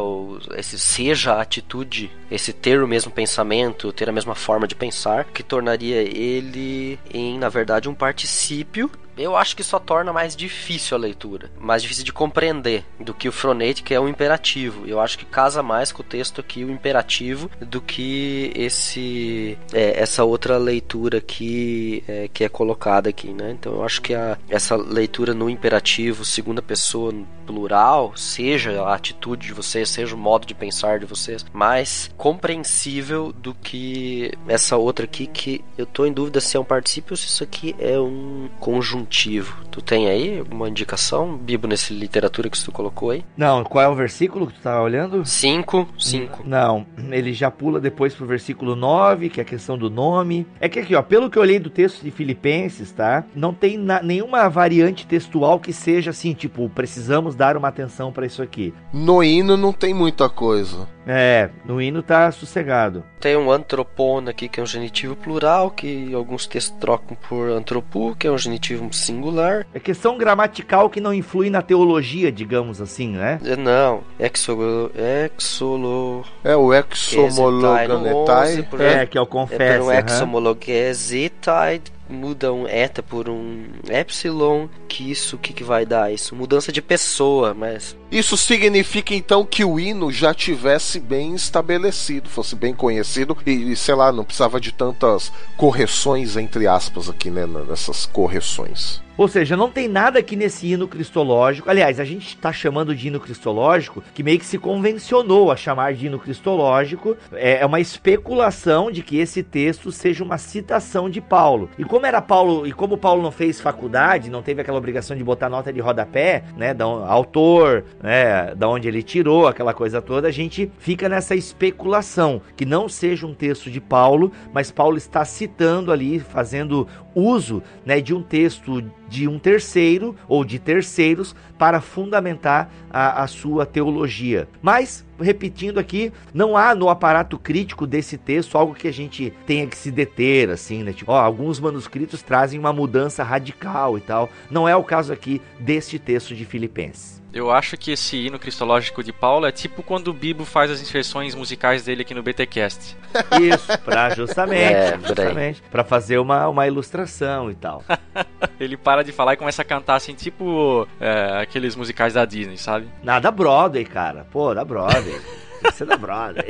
esse seja a atitude, esse ter o mesmo pensamento, ter a mesma forma de pensar, que tornaria ele na verdade, um particípio. Eu acho que só torna mais difícil a leitura, mais difícil de compreender do que o fronete, que é um imperativo. Eu acho que casa mais com o texto aqui o imperativo do que essa outra leitura aqui que é colocada aqui, né? Então eu acho que essa leitura no imperativo, segunda pessoa plural, seja a atitude de vocês, seja o modo de pensar de vocês, mais compreensível do que essa outra aqui, que eu tô em dúvida se é um particípio ou se isso aqui é um conjuntivo. Tu tem aí alguma indicação, Bibo, nessa literatura que tu colocou aí? Não, qual é o versículo que tu tá olhando? 5. Não, ele já pula depois pro versículo 9, que é a questão do nome. É que aqui, ó, pelo que eu olhei do texto de Filipenses, tá? Não tem nenhuma variante textual que seja assim, tipo, precisamos dar uma atenção pra isso aqui. No hino não tem muita coisa. No hino tá sossegado. Tem um antropon aqui, que é um genitivo plural, que alguns textos trocam por antropo, que é um genitivo singular. É questão gramatical que não influi na teologia, digamos assim, né? Não, o exomologanetai. Que é o confessa. Um exomologezetai, muda um eta por um epsilon, que isso, o que vai dar? Isso, mudança de pessoa, mas... Isso significa então que o hino já tivesse bem estabelecido, fosse bem conhecido e sei lá, não precisava de tantas correções, entre aspas, aqui, né, nessas correções. Ou seja, não tem nada aqui nesse hino cristológico. Aliás, a gente está chamando de hino cristológico, que meio que se convencionou a chamar de hino cristológico. É uma especulação de que esse texto seja uma citação de Paulo. E como Paulo não fez faculdade, não teve aquela obrigação de botar nota de rodapé, né, autor, né, da onde ele tirou, aquela coisa toda, a gente fica nessa especulação, que não seja um texto de Paulo, mas Paulo está citando ali, fazendo uso, né, de um texto de um terceiro ou de terceiros para fundamentar a sua teologia. Mas, repetindo aqui, não há no aparato crítico desse texto algo que a gente tenha que se deter, assim, né? Tipo, alguns manuscritos trazem uma mudança radical e tal. Não é o caso aqui deste texto de Filipenses. Eu acho que esse hino cristológico de Paulo é tipo quando o Bibo faz as inserções musicais dele aqui no BTcast. Isso, pra justamente pra fazer uma ilustração e tal. Ele para de falar e começa a cantar assim, tipo aqueles musicais da Disney, sabe? Da Broadway, cara. Pô, da Broadway. Isso é da Broadway.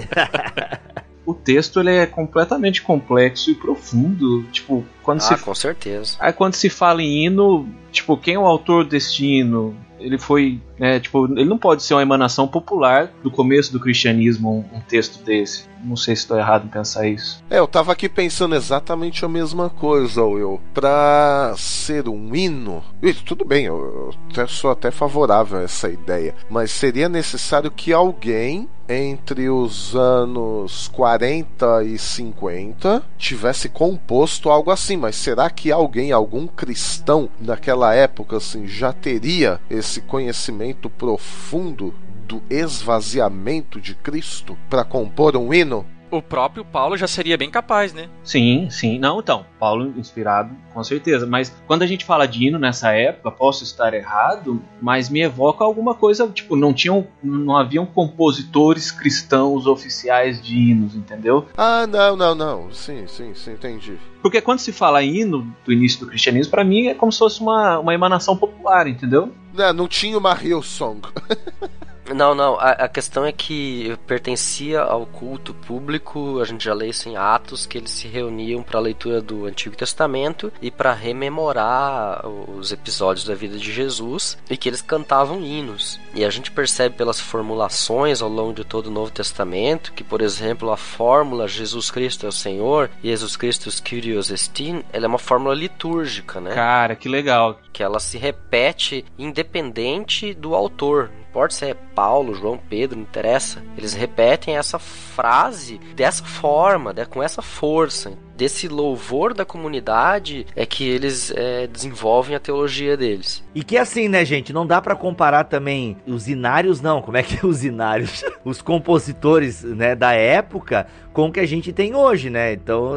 O texto ele é completamente complexo e profundo, tipo, com certeza. Aí quando se fala em hino, tipo, quem é o autor deste hino? Ele foi, ele não pode ser uma emanação popular do começo do cristianismo, um texto desse. Não sei se estou errado em pensar isso. Eu tava aqui pensando exatamente a mesma coisa, Will. Pra ser um hino, tudo bem, eu sou até favorável a essa ideia, mas seria necessário que alguém entre os anos 40 e 50 tivesse composto algo assim. Mas será que algum cristão naquela época assim, já teria esse conhecimento profundo do esvaziamento de Cristo para compor um hino? O próprio Paulo já seria bem capaz, né? Sim. Não, então, Paulo inspirado, com certeza. Mas quando a gente fala de hino nessa época, posso estar errado, mas me evoca alguma coisa, tipo, não haviam compositores cristãos oficiais de hinos, entendeu? Não. Sim, entendi. Porque quando se fala hino do início do cristianismo, pra mim é como se fosse uma emanação popular, entendeu? Não tinha uma Hillsong. Não, a questão é que pertencia ao culto público. A gente já lê isso em Atos, que eles se reuniam para a leitura do Antigo Testamento e para rememorar os episódios da vida de Jesus, e que eles cantavam hinos. E a gente percebe pelas formulações ao longo de todo o Novo Testamento que, por exemplo, a fórmula Jesus Cristo é o Senhor, Jesus Christus Kyrios Estin, ela é uma fórmula litúrgica, né? Cara, que legal. Que ela se repete independente do autor. Não importa se é Paulo, João, Pedro, não interessa. Eles repetem essa frase dessa forma, com essa força. Desse louvor da comunidade é que eles desenvolvem a teologia deles. E que assim, né, gente, não dá pra comparar também os inários, não. Como é que é os inários? Os compositores, né, da época com o que a gente tem hoje, né? Então,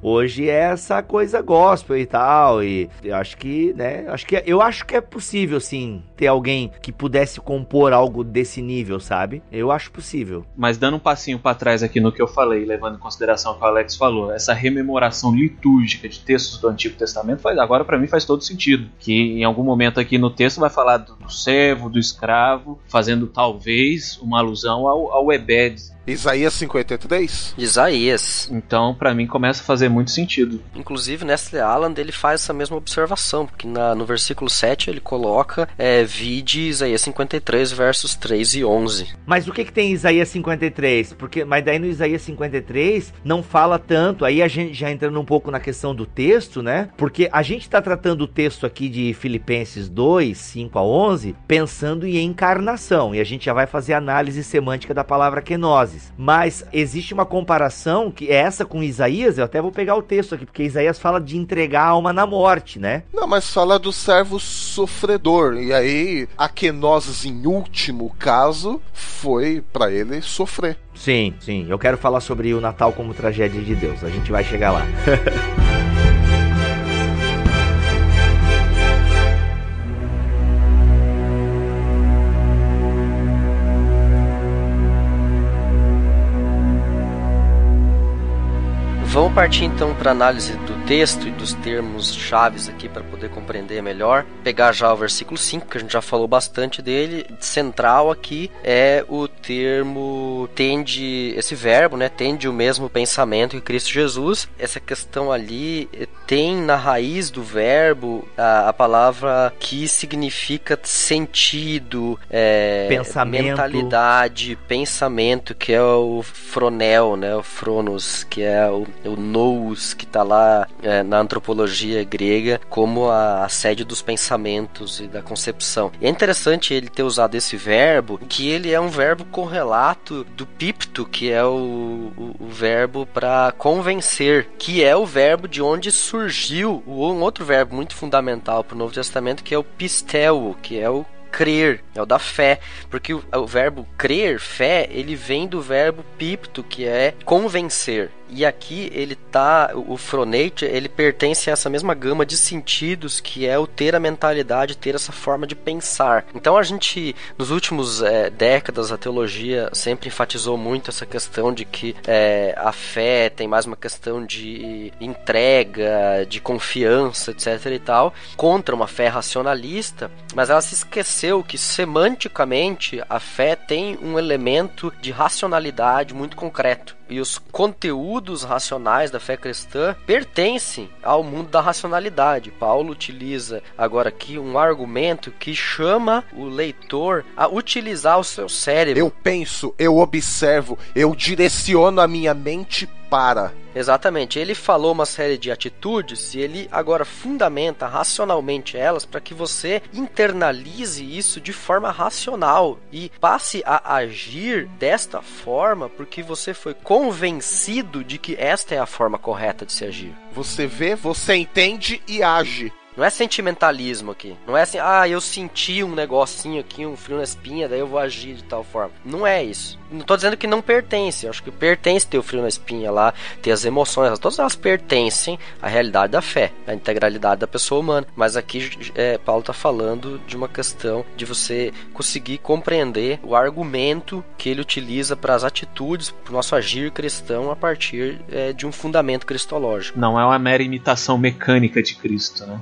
hoje é essa coisa gospel e tal, e eu acho que, né, eu acho que é possível, sim, ter alguém que pudesse compor algo desse nível, sabe? Eu acho possível. Mas dando um passinho pra trás aqui no que eu falei, levando em consideração o que o Alex falou, essa rememoração litúrgica de textos do Antigo Testamento, agora pra mim faz todo sentido, que em algum momento aqui no texto vai falar do servo, do escravo, fazendo talvez uma alusão ao Ebed. Isaías 53? Isaías. Então, pra mim, começa a fazer muito sentido. Inclusive, Nestle Aland, ele faz essa mesma observação, porque no versículo 7 ele coloca vide Isaías 53, versos 3 e 11. Mas o que tem em Isaías 53? Mas daí no Isaías 53 não fala tanto, aí a gente já entrando um pouco na questão do texto, né? Porque a gente tá tratando o texto aqui de Filipenses 2, 5 a 11, pensando em encarnação, e a gente já vai fazer análise semântica da palavra kenosis. Mas existe uma comparação que é essa com Isaías. Eu até vou pegar o texto aqui, porque Isaías fala de entregar a alma na morte, né? Não, mas fala do servo sofredor. E aí a kenosis, em último caso, foi para ele sofrer. Sim. Eu quero falar sobre o Natal como tragédia de Deus. A gente vai chegar lá. Vamos partir então para análise do texto e dos termos chaves aqui para poder compreender melhor. Pegar já o versículo 5, que a gente já falou bastante dele. Central aqui é o termo tende, esse verbo, né? Tende o mesmo pensamento que Cristo Jesus. Essa questão ali tem na raiz do verbo a palavra que significa sentido, pensamento, mentalidade, pensamento, que é o fronel, né? O fronos, que é o o nous, que está lá na antropologia grega, como a sede dos pensamentos e da concepção. E é interessante ele ter usado esse verbo, que ele é um verbo correlato do pipto, que é o verbo para convencer, que é o verbo de onde surgiu um outro verbo muito fundamental para o Novo Testamento, que é o pisteu, que é o crer, é o da fé, porque o verbo crer, fé, ele vem do verbo pipto, que é convencer. E aqui o phroneite, ele pertence a essa mesma gama de sentidos que é o ter a mentalidade, ter essa forma de pensar. Então a gente, nos últimos décadas, a teologia sempre enfatizou muito essa questão de que a fé tem mais uma questão de entrega, de confiança, etc e tal, contra uma fé racionalista, mas ela se esqueceu que semanticamente a fé tem um elemento de racionalidade muito concreto. E os conteúdos racionais da fé cristã pertencem ao mundo da racionalidade. Paulo utiliza agora aqui um argumento que chama o leitor a utilizar o seu cérebro. Eu penso, eu observo, eu direciono a minha mente para... Exatamente, ele falou uma série de atitudes e ele agora fundamenta racionalmente elas para que você internalize isso de forma racional e passe a agir desta forma porque você foi convencido de que esta é a forma correta de se agir. Você vê, você entende e age. Não é sentimentalismo aqui. Não é assim, eu senti um negocinho aqui, um frio na espinha, daí eu vou agir de tal forma. Não é isso. Não tô dizendo que não pertence. Eu acho que pertence ter o frio na espinha lá, ter as emoções. Todas elas pertencem à realidade da fé, à integralidade da pessoa humana. Mas aqui Paulo tá falando de uma questão de você conseguir compreender o argumento que ele utiliza para as atitudes, para o nosso agir cristão a partir de um fundamento cristológico. Não é uma mera imitação mecânica de Cristo, né?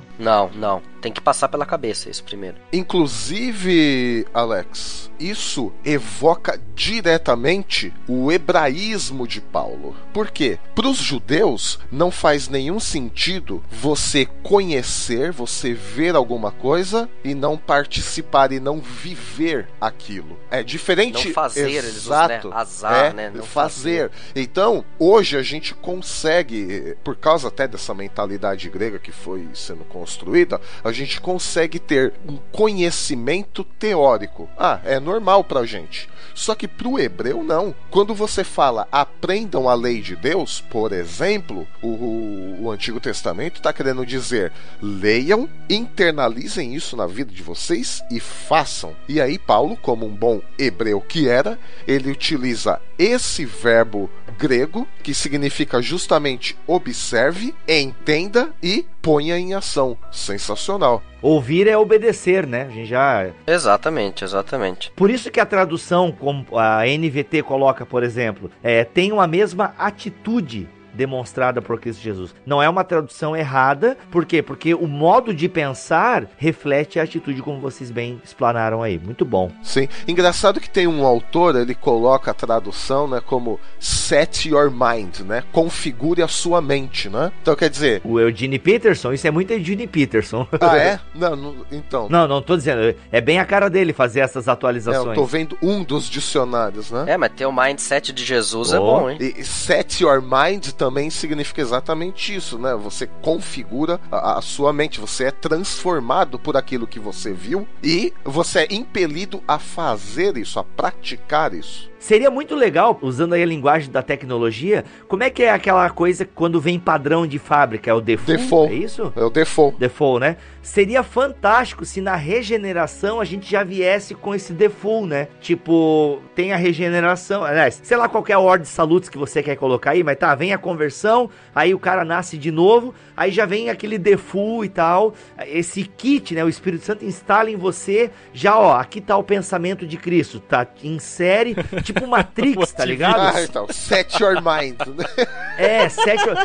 Não. Tem que passar pela cabeça isso primeiro. Inclusive, Alex, isso evoca diretamente o hebraísmo de Paulo. Por quê? Para os judeus não faz nenhum sentido você conhecer, você ver alguma coisa e não participar e não viver aquilo. É diferente. Não fazer, exato, eles usam, né? Azar, né? Não fazer. Então, hoje a gente consegue, por causa até dessa mentalidade grega que foi sendo construída, a gente consegue ter um conhecimento teórico. É normal pra gente. Só que pro hebreu não. Quando você fala aprendam a lei de Deus, por exemplo, o Antigo Testamento está querendo dizer leiam, internalizem isso na vida de vocês e façam. E aí Paulo, como um bom hebreu que era, ele utiliza esse verbo grego que significa justamente observe, entenda e ponha em ação. Sensacional. Ouvir é obedecer, né? A gente já... Exatamente. Por isso que a tradução, como a NVT coloca, por exemplo, tem a mesma atitude demonstrada por Cristo Jesus. Não é uma tradução errada. Por quê? Porque o modo de pensar reflete a atitude, como vocês bem explanaram aí. Muito bom. Sim. Engraçado que tem um autor, ele coloca a tradução, né, como set your mind, né? Configure a sua mente, né? Então quer dizer... O Eugene Peterson, isso é muito Eugene Peterson. É? Não, então... Não tô dizendo. É bem a cara dele fazer essas atualizações. Eu tô vendo um dos dicionários, né? Mas ter o mindset de Jesus é bom, hein? E set your mind também significa exatamente isso, né? Você configura a sua mente, você é transformado por aquilo que você viu e você é impelido a fazer isso, a praticar isso. Seria muito legal, usando aí a linguagem da tecnologia, como é que é aquela coisa quando vem padrão de fábrica? É o default? É isso? É o default. Default, né? Seria fantástico se na regeneração a gente já viesse com esse default, né? Tipo, tem a regeneração, aliás, sei lá qual que é a ordem de salutos que você quer colocar aí, mas vem a conversão, aí o cara nasce de novo, aí já vem aquele default e tal, esse kit, né? O Espírito Santo instala em você, já aqui tá o pensamento de Cristo, tá? Insere, tipo Matrix, tá ligado? Então, set your mind.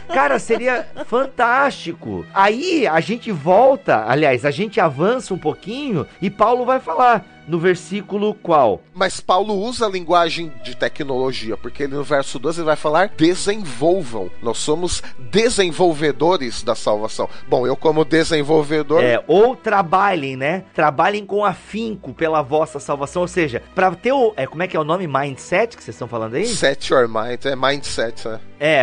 Cara, seria fantástico. Aí a gente volta, aliás, a gente avança um pouquinho e Paulo vai falar no versículo qual? Mas Paulo usa a linguagem de tecnologia, porque ele no verso 12 ele vai falar desenvolvam. Nós somos desenvolvedores da salvação. Bom, eu como desenvolvedor... Ou trabalhem, né? Trabalhem com afinco pela vossa salvação, ou seja, para ter como é que é o nome? Mindset que vocês estão falando aí? Set your mind, mindset,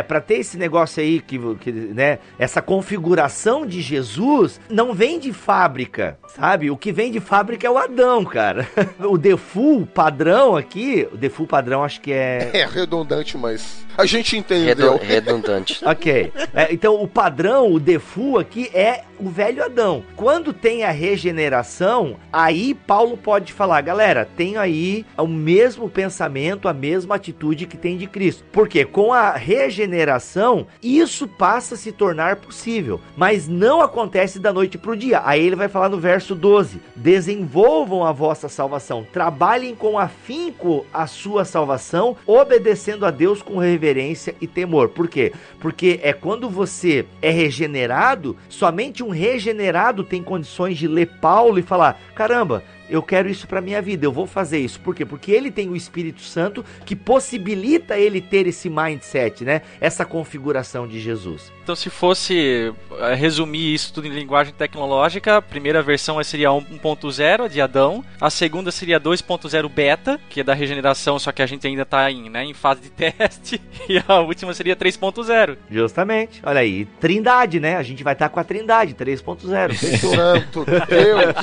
Pra ter esse negócio aí, que, né, essa configuração de Jesus, não vem de fábrica, sabe? O que vem de fábrica é o Adão, cara. O default padrão aqui, o default padrão acho que é... É redundante, mas a gente entendeu. Redundante. Ok. Então o padrão, o default aqui é o velho Adão. Quando tem a regeneração, aí Paulo pode falar, galera, tem aí o mesmo pensamento, a mesma atitude que tem de Cristo. Porque com a regeneração, isso passa a se tornar possível. Mas não acontece da noite para o dia. Aí ele vai falar no verso 12, desenvolvam a vossa salvação, trabalhem com afinco a sua salvação, obedecendo a Deus com reverência e temor. Por quê? Porque é quando você é regenerado, somente um regenerado tem condições de ler Paulo e falar, caramba, eu quero isso para minha vida, eu vou fazer isso. Por quê? Porque ele tem o Espírito Santo que possibilita ele ter esse mindset, né? Essa configuração de Jesus. Então, se fosse resumir isso tudo em linguagem tecnológica, a primeira versão seria 1.0 de Adão, a segunda seria 2.0 beta, que é da regeneração, só que a gente ainda está em fase de teste, e a última seria 3.0. Justamente. Olha aí, Trindade, né? A gente vai estar com a Trindade, 3.0. Santo Deus!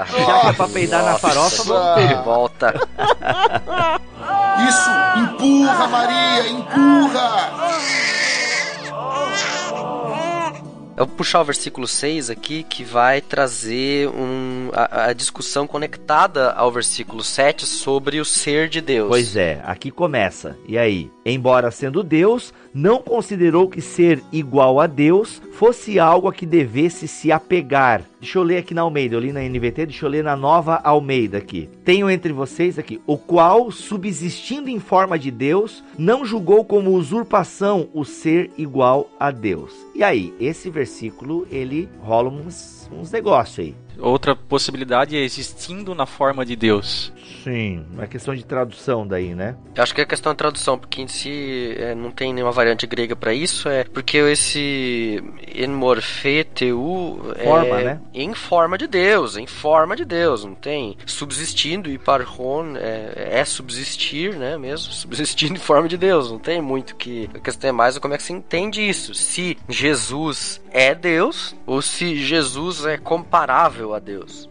Já que é pra peidar na farofa, vamos ter. Volta. Isso, empurra, Maria, empurra! Eu vou puxar o versículo 6 aqui, que vai trazer a discussão conectada ao versículo 7 sobre o ser de Deus. Pois é, aqui começa. E aí? Embora sendo Deus, não considerou que ser igual a Deus fosse algo a que devesse se apegar. Deixa eu ler aqui na Almeida, eu li na NVT, deixa eu ler na Nova Almeida aqui. Tenho entre vocês aqui, o qual, subsistindo em forma de Deus, não julgou como usurpação o ser igual a Deus. E aí, esse versículo, ele rola uns negócios aí. Outra possibilidade é existindo na forma de Deus. Sim, uma questão de tradução daí, né? Eu acho que é questão de tradução, porque em si não tem nenhuma variante grega para isso, porque esse enmorfeteu forma, né? Em forma de Deus, não tem subsistindo, e parhon é subsistir, né, mesmo, subsistindo em forma de Deus, não tem muito que... A questão é mais como é que se entende isso, se Jesus é Deus, ou se Jesus é comparável a Deus.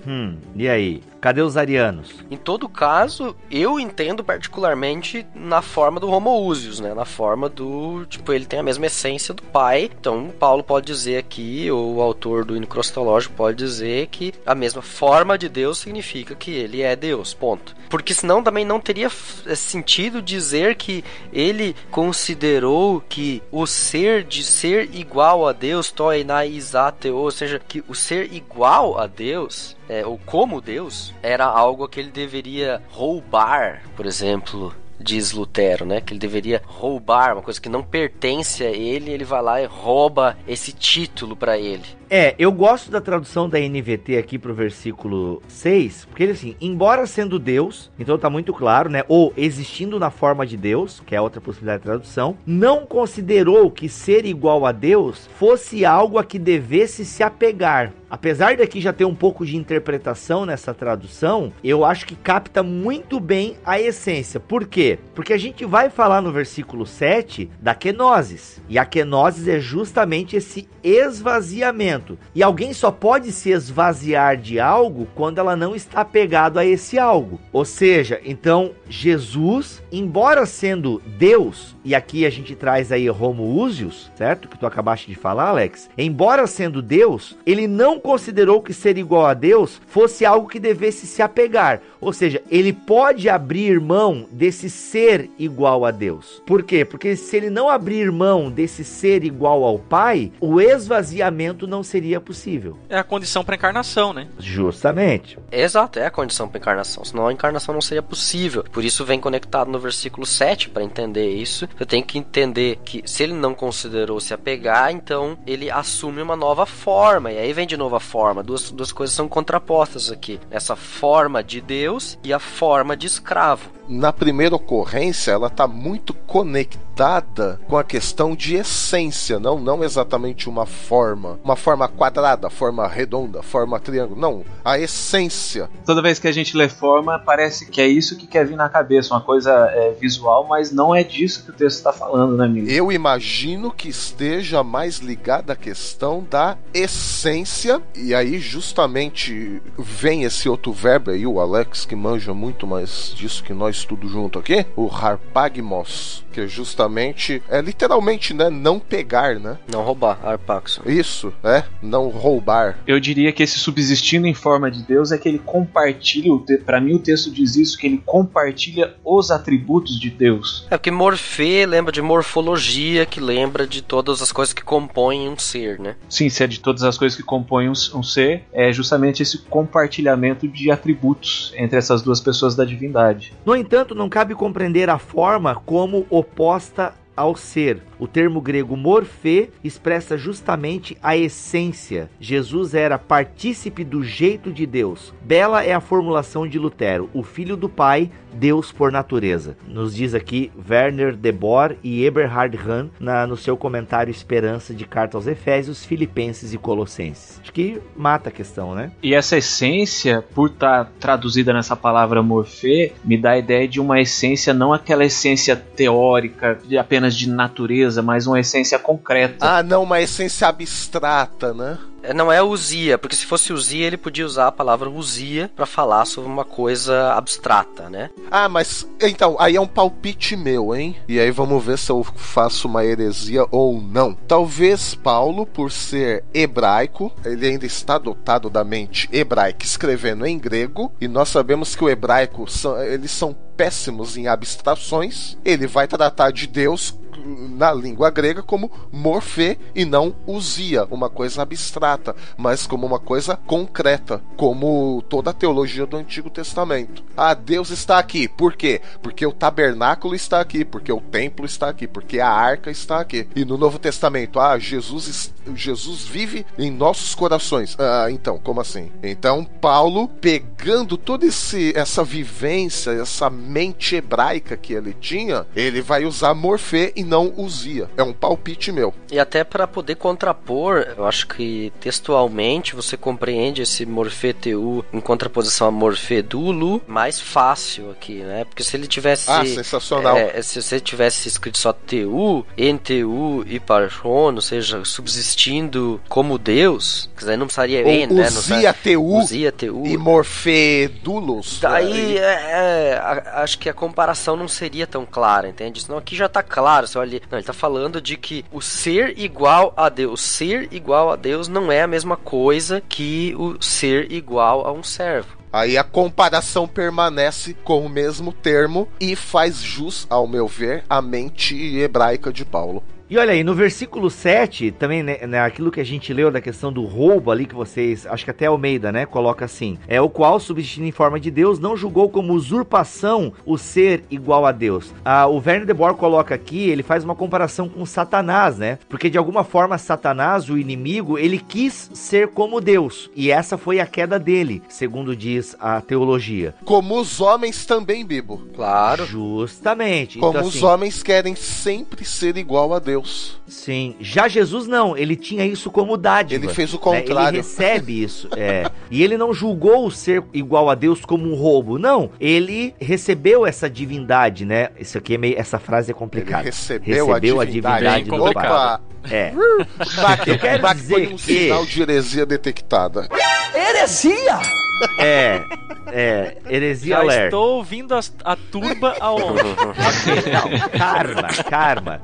E aí? Cadê os arianos? Em todo caso, eu entendo particularmente na forma do homoousios, né? Na forma do... Tipo, ele tem a mesma essência do Pai. Então, Paulo pode dizer aqui, ou o autor do hino cristológico pode dizer que a mesma forma de Deus significa que ele é Deus, ponto. Porque senão também não teria sentido dizer que ele considerou que o ser de ser igual a Deus, toenai isateo, ou seja, que o ser igual a Deus... ou como Deus, era algo que ele deveria roubar, por exemplo, diz Lutero, né? Que ele deveria roubar uma coisa que não pertence a ele, ele vai lá e rouba esse título para ele. Eu gosto da tradução da NVT aqui pro versículo 6, porque ele assim, embora sendo Deus, então tá muito claro, né, ou existindo na forma de Deus, que é outra possibilidade de tradução, não considerou que ser igual a Deus fosse algo a que devesse se apegar. Apesar daqui já ter um pouco de interpretação nessa tradução, eu acho que capta muito bem a essência. Por quê? Porque a gente vai falar no versículo 7 da kenosis, e a kenosis é justamente esse esvaziamento. E alguém só pode se esvaziar de algo quando ela não está apegado a esse algo. Ou seja, então Jesus, embora sendo Deus, e aqui a gente traz aí homoousios, certo? Que tu acabaste de falar, Alex. Embora sendo Deus, ele não considerou que ser igual a Deus fosse algo que devesse se apegar. Ou seja, ele pode abrir mão desse ser igual a Deus. Por quê? Porque se ele não abrir mão desse ser igual ao Pai, o esvaziamento não seria possível. É a condição para a encarnação, né? Justamente. Exato, é a condição para a encarnação. Senão a encarnação não seria possível. Por isso vem conectado no versículo 7, para entender isso. Eu tenho que entender que se ele não considerou se apegar, então ele assume uma nova forma. E aí vem de nova forma. Duas coisas são contrapostas aqui. Essa forma de Deus e a forma de escravo. na primeira ocorrência, ela está muito conectada com a questão de essência, não exatamente uma forma quadrada, forma redonda, forma triângulo, não, a essência. Toda vez que a gente lê forma, parece que é isso que quer vir na cabeça, uma coisa visual, mas não é disso que o texto está falando, né, amigo? Eu imagino que esteja mais ligada à questão da essência, e aí justamente vem esse outro verbo aí, o Alex, que manja muito mais disso que nós tudo junto aqui, o harpagmos, que é justamente, literalmente, né, não pegar, né? Não roubar, harpaxo. Isso, não roubar. Eu diria que esse subsistindo em forma de Deus é que ele compartilha, pra mim o texto diz isso, que ele compartilha os atributos de Deus. É porque morfê lembra de morfologia, que lembra de todas as coisas que compõem um ser, né? Sim, se é de todas as coisas que compõem um ser, é justamente esse compartilhamento de atributos entre essas duas pessoas da divindade. No entanto, não cabe compreender a forma como oposta ao ser. O termo grego morfê expressa justamente a essência. Jesus era partícipe do jeito de Deus. Bela é a formulação de Lutero, o filho do Pai, Deus por natureza. Nos diz aqui Werner de Boer e Eberhard Hahn no seu comentário Esperança de Carta aos Efésios, Filipenses e Colossenses. Acho que mata a questão, né? E essa essência, por estar traduzida nessa palavra morfê, me dá a ideia de uma essência, não aquela essência teórica, apenas de natureza, mas uma essência concreta. Não, uma essência abstrata, né? Não é usia, porque se fosse usia, ele podia usar a palavra usia pra falar sobre uma coisa abstrata, né? Mas, então, aí é um palpite meu, hein? E aí vamos ver se eu faço uma heresia ou não. Talvez Paulo, por ser hebraico, ele ainda está dotado da mente hebraica, escrevendo em grego, e nós sabemos que o hebraico, eles são péssimos em abstrações. Ele vai tratar de Deus na língua grega como morfê e não usia, uma coisa abstrata, mas como uma coisa concreta, como toda a teologia do Antigo Testamento. Deus está aqui. Por quê? Porque o tabernáculo está aqui, porque o templo está aqui, porque a arca está aqui. E no Novo Testamento, Jesus vive em nossos corações. Então, como assim? Então, Paulo, pegando toda essa vivência, essa mente hebraica que ele tinha, ele vai usar morfê e não usia. É um palpite meu. E até para poder contrapor, eu acho que textualmente você compreende esse morfê teu em contraposição a morfê dulo mais fácil aqui, né? Porque se ele tivesse... sensacional. Se você tivesse escrito só teu, en teu e parchon, ou seja, subsistindo como Deus, quer dizer, não precisaria en, né? Usia teu e morfê dulos. Daí, acho que a comparação não seria tão clara, entende? Senão aqui já tá claro, você olha, não, ele tá falando de que o ser igual a Deus, não é a mesma coisa que o ser igual a um servo. Aí a comparação permanece com o mesmo termo e faz jus, ao meu ver, à mente hebraica de Paulo. E olha aí, no versículo 7, também, né, aquilo que a gente leu da questão do roubo ali, que vocês, acho que até Almeida, né, coloca assim, o qual, subsistindo em forma de Deus, não julgou como usurpação o ser igual a Deus. O Werner de Boer coloca aqui, ele faz uma comparação com Satanás, né, porque de alguma forma Satanás, o inimigo, ele quis ser como Deus, e essa foi a queda dele, segundo diz a teologia. Como os homens também, Bibo. Claro. Justamente. Como então, os assim, homens querem sempre ser igual a Deus. Sim, já Jesus não, ele tinha isso como dádiva. Ele fez o contrário. Ele recebe isso, e ele não julgou o ser igual a Deus como um roubo, não. Ele recebeu essa divindade, né? Isso aqui essa frase é complicada. Ele recebeu a divindade do Pai. Eu quero dizer foi um sinal de heresia detectada. Heresia? Heresia Já alert. estou ouvindo a turba aonde? Não,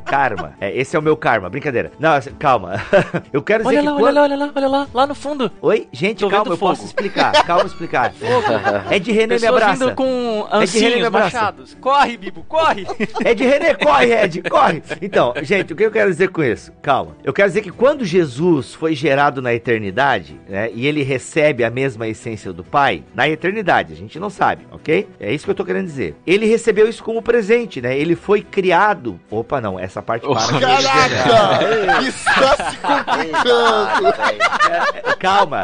karma. Esse é o meu karma, brincadeira. Não, calma. Eu quero dizer Olha lá no fundo. Oi, gente, Tô calma, vendo eu fogo. posso explicar. É de René, me Pessoas abraça. vindo com É de René, me ancinhos, abraça. machados. Corre, Bibo, corre. É de René, corre, Ed, corre. Então, gente, o que eu quero dizer com isso? Calma. Eu quero dizer que quando Jesus foi gerado na eternidade, né, e ele recebe a mesma essência do Pai, na eternidade, a gente não sabe, ok? É isso que eu tô querendo dizer. Ele recebeu isso como presente, né? Ele foi criado... Opa, não, essa parte para. Caraca! Está se complicando! Calma,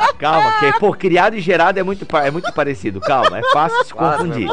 que, criado e gerado é muito parecido, calma, é fácil se confundir.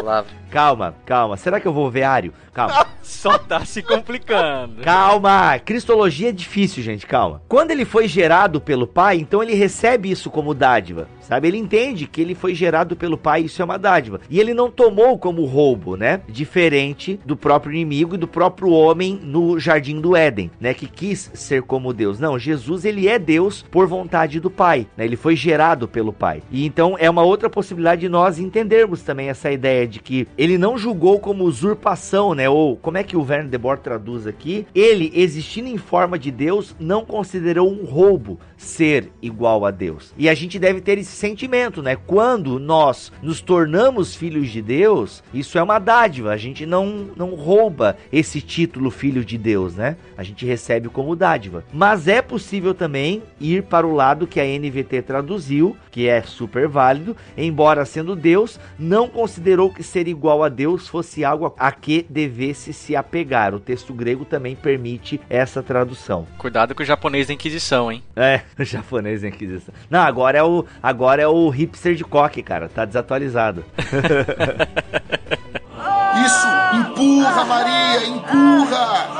Calma. Será que eu vou ovário? Calma. Só tá se complicando. Calma. Cristologia é difícil, gente, calma. Quando ele foi gerado pelo Pai, então ele recebe isso como dádiva, sabe? Ele entende que ele foi gerado pelo Pai, isso é uma dádiva. E ele não tomou como roubo, né? Diferente do próprio inimigo e do próprio homem no Jardim do Éden, né? Que quis ser como Deus. Não, Jesus, ele é Deus por vontade do Pai, né? Ele foi gerado pelo Pai. E então é uma outra possibilidade de nós entendermos também essa ideia de que ele não julgou como usurpação, né? Ou como é que o Verne de Boer traduz aqui? Ele, existindo em forma de Deus, não considerou um roubo ser igual a Deus. E a gente deve ter esse sentimento, né? Quando nós nos tornamos filhos de Deus, isso é uma dádiva. A gente não rouba esse título filho de Deus, né? A gente recebe como dádiva. Mas é possível também ir para o lado que a NVT traduziu, que é super válido, embora sendo Deus, não considerou que ser igual a Deus fosse algo a que devesse se apegar. O texto grego também permite essa tradução. Cuidado com o japonês da Inquisição, hein? É, o japonês da Inquisição. Não, agora é o hipster de coque, cara. Tá desatualizado. Isso, empurra, Maria, empurra!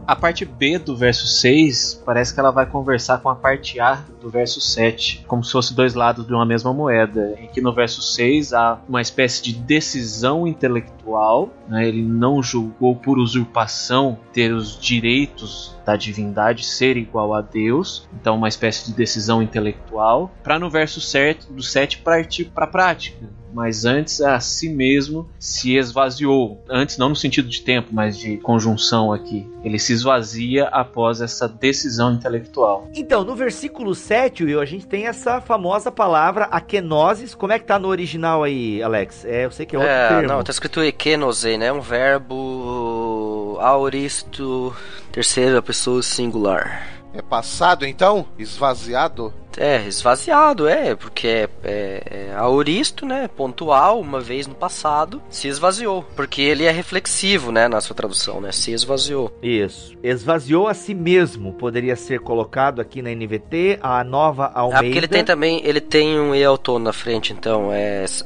A parte B do verso 6 parece que ela vai conversar com a parte A do verso 7, como se fosse dois lados de uma mesma moeda, em que no verso 6 há uma espécie de decisão intelectual, né? Ele não julgou por usurpação ter os direitos da divindade ser igual a Deus, então uma espécie de decisão intelectual, para no verso 7 partir para a prática. Mas antes a si mesmo se esvaziou. Antes não no sentido de tempo, mas de conjunção aqui. Ele se esvazia após essa decisão intelectual. Então, no versículo 7, Will, a gente tem essa famosa palavra akenosis. Como é que tá no original aí, Alex? Eu sei que é outro termo. Não, tá escrito ekenose, né? Um verbo aoristo, terceira pessoa singular. É passado, então? Esvaziado? Esvaziado, porque é aoristo, né, pontual, uma vez no passado, se esvaziou, porque ele é reflexivo, né, na sua tradução, né, se esvaziou. Isso, esvaziou a si mesmo, poderia ser colocado aqui na NVT, a Nova Almeida. Porque ele tem um eauton na frente, então,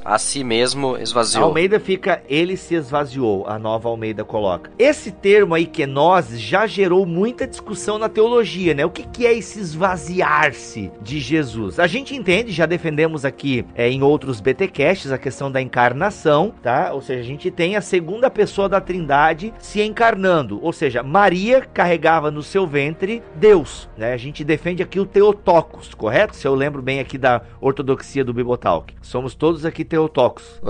a si mesmo esvaziou. A Almeida fica, ele se esvaziou, a Nova Almeida coloca. Esse termo aí, kenosis, já gerou muita discussão na teologia, né, o que é esse esvaziar-se de Jesus? A gente entende, já defendemos aqui em outros BTcasts a questão da encarnação, tá? Ou seja, a gente tem a segunda pessoa da Trindade se encarnando, ou seja, Maria carregava no seu ventre Deus, né? A gente defende aqui o Theotokos, correto? Se eu lembro bem aqui da ortodoxia do Bibotalk. Somos todos aqui Theotokos.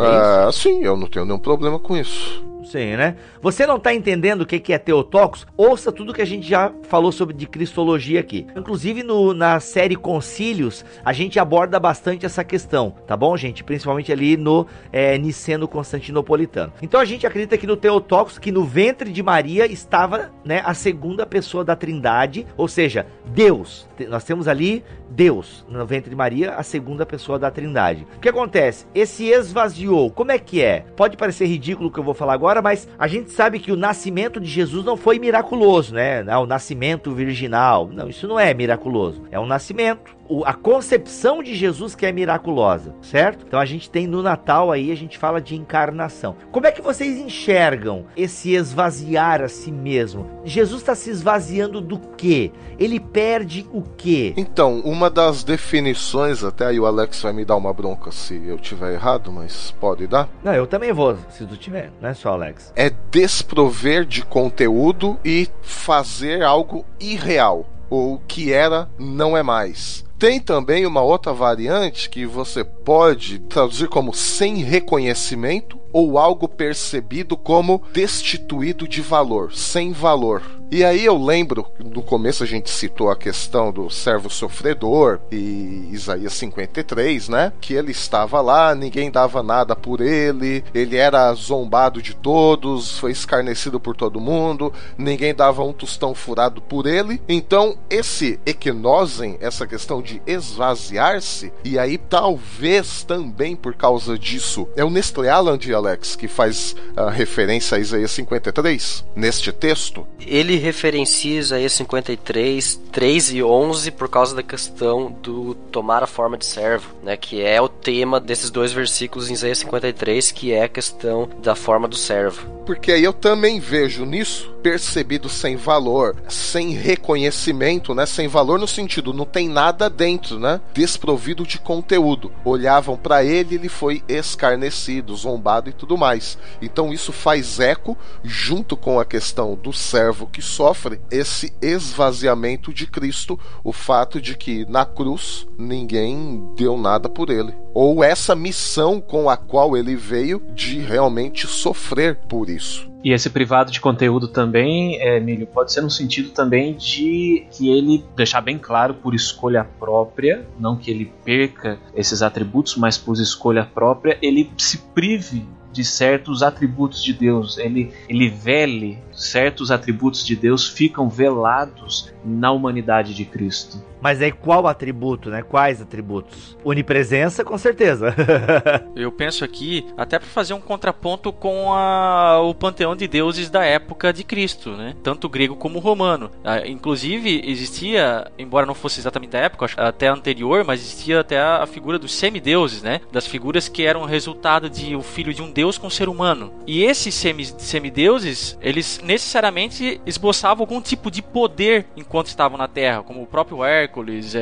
Sim, eu não tenho nenhum problema com isso. Sim, né? Você não tá entendendo o que é Theotokos? Ouça tudo que a gente já falou sobre de cristologia aqui. Inclusive na série Concílios, a gente aborda bastante essa questão, tá bom, gente? Principalmente ali no Niceno Constantinopolitano. Então a gente acredita que no Theotokos, que no ventre de Maria estava, né, a segunda pessoa da Trindade, ou seja, Deus. Nós temos ali Deus no ventre de Maria, a segunda pessoa da Trindade. O que acontece? Esse esvaziou, como é que é? Pode parecer ridículo o que eu vou falar agora, mas a gente sabe que o nascimento de Jesus não foi miraculoso, né? O nascimento virginal. Não, isso não é miraculoso. É um nascimento. A concepção de Jesus que é miraculosa, certo? Então a gente tem no Natal aí, a gente fala de encarnação. Como é que vocês enxergam esse esvaziar a si mesmo? Jesus está se esvaziando do quê? Ele perde o quê? Então, uma das definições, até aí o Alex vai me dar uma bronca se eu tiver errado, mas pode dar? Não, eu também vou, se tu tiver, não é só Alex. É desprover de conteúdo e fazer algo irreal. Ou o que era, não é mais. Tem também uma outra variante que você pode traduzir como sem reconhecimento ou algo percebido como destituído de valor, sem valor. E aí eu lembro, no começo a gente citou a questão do servo sofredor e Isaías 53, né? Que ele estava lá, ninguém dava nada por ele, ele era zombado de todos, foi escarnecido por todo mundo, ninguém dava um tostão furado por ele. Então esse ekenosen, essa questão de esvaziar-se, e aí talvez também por causa disso, é o Nestlé Aland, Alex, que faz a referência a Isaías 53 neste texto. Ele referencia Isaías 53, 3 e 11 por causa da questão do tomar a forma de servo, né? Que é o tema desses 2 versículos em Isaías 53, que é a questão da forma do servo. Porque aí eu também vejo nisso percebido sem valor, sem reconhecimento, né? Sem valor no sentido, não tem nada dentro, né? Desprovido de conteúdo. Olhavam para ele, ele foi escarnecido, zombado e tudo mais. Então isso faz eco junto com a questão do servo que sofre esse esvaziamento de Cristo, o fato de que na cruz ninguém deu nada por ele. Ou essa missão com a qual ele veio de realmente sofrer por isso. E esse privado de conteúdo também, Emílio, pode ser no sentido também de que ele deixar bem claro por escolha própria, não que ele perca esses atributos, mas por escolha própria, ele se prive de certos atributos de Deus, ele vele certos atributos de Deus, ficam velados na humanidade de Cristo. Mas aí qual atributo, né? Quais atributos? Onipresença, com certeza. Eu penso aqui, até para fazer um contraponto com o panteão de deuses da época de Cristo, né? Tanto grego como romano. Inclusive, existia, embora não fosse exatamente da época, acho, até anterior, mas existia até a figura dos semideuses, né? Das figuras que eram resultado de o filho de um deus com um ser humano. E esses semideuses, eles necessariamente esboçavam algum tipo de poder enquanto estavam na Terra, como o próprio Hércules,